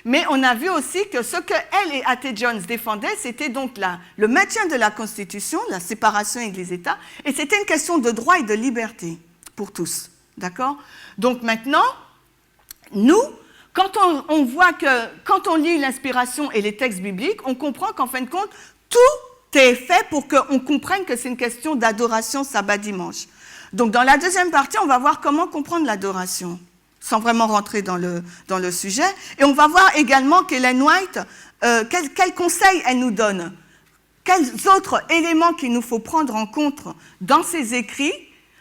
mais on a vu aussi que ce que elle et A.T. Jones défendaient, c'était donc le maintien de la Constitution, la séparation Église-État, et c'était une question de droit et de liberté pour tous. D'accord? Donc maintenant, nous, quand on voit que, quand on lit l'inspiration et les textes bibliques, on comprend qu'en fin de compte, tout est fait pour qu'on comprenne que c'est une question d'adoration sabbat-dimanche. Donc, dans la deuxième partie, on va voir comment comprendre l'adoration, sans vraiment rentrer dans le sujet. Et on va voir également qu'Ellen White, quels conseils elle nous donne, quels autres éléments qu'il nous faut prendre en compte dans ses écrits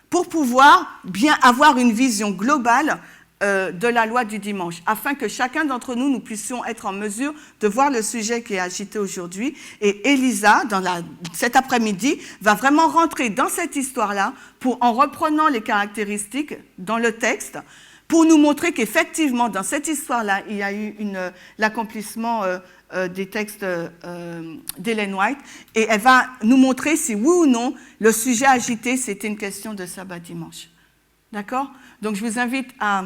pour pouvoir bien avoir une vision globale de la loi du dimanche, afin que chacun d'entre nous puissions être en mesure de voir le sujet qui est agité aujourd'hui. Et Elisa, cet après-midi, va vraiment rentrer dans cette histoire-là, en reprenant les caractéristiques dans le texte, pour nous montrer qu'effectivement, dans cette histoire-là, il y a eu l'accomplissement des textes d'Ellen White, et elle va nous montrer si oui ou non, le sujet agité, c'était une question de sabbat-dimanche. D'accord? Donc, je vous invite à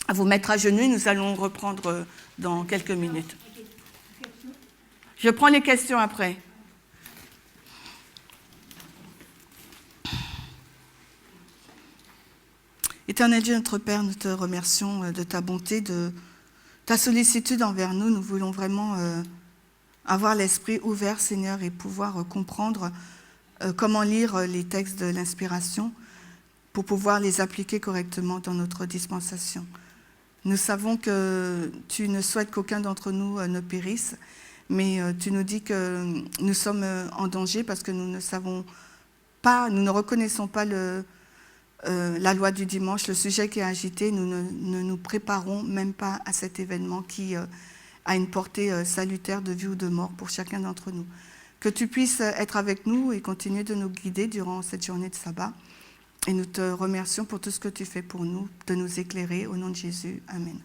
vous mettre à genoux. Nous allons reprendre dans quelques minutes. Je prends les questions après. Éternel Dieu, notre Père, nous te remercions de ta bonté, de ta sollicitude envers nous. Nous voulons vraiment avoir l'esprit ouvert, Seigneur, et pouvoir comprendre comment lire les textes de l'inspiration, pour pouvoir les appliquer correctement dans notre dispensation. Nous savons que tu ne souhaites qu'aucun d'entre nous ne périsse, mais tu nous dis que nous sommes en danger parce que nous ne savons pas, nous ne reconnaissons pas la loi du dimanche, le sujet qui est agité. Nous ne nous préparons même pas à cet événement qui a une portée salutaire de vie ou de mort pour chacun d'entre nous. Que tu puisses être avec nous et continuer de nous guider durant cette journée de sabbat. Et nous te remercions pour tout ce que tu fais pour nous, de nous éclairer. Au nom de Jésus, Amen.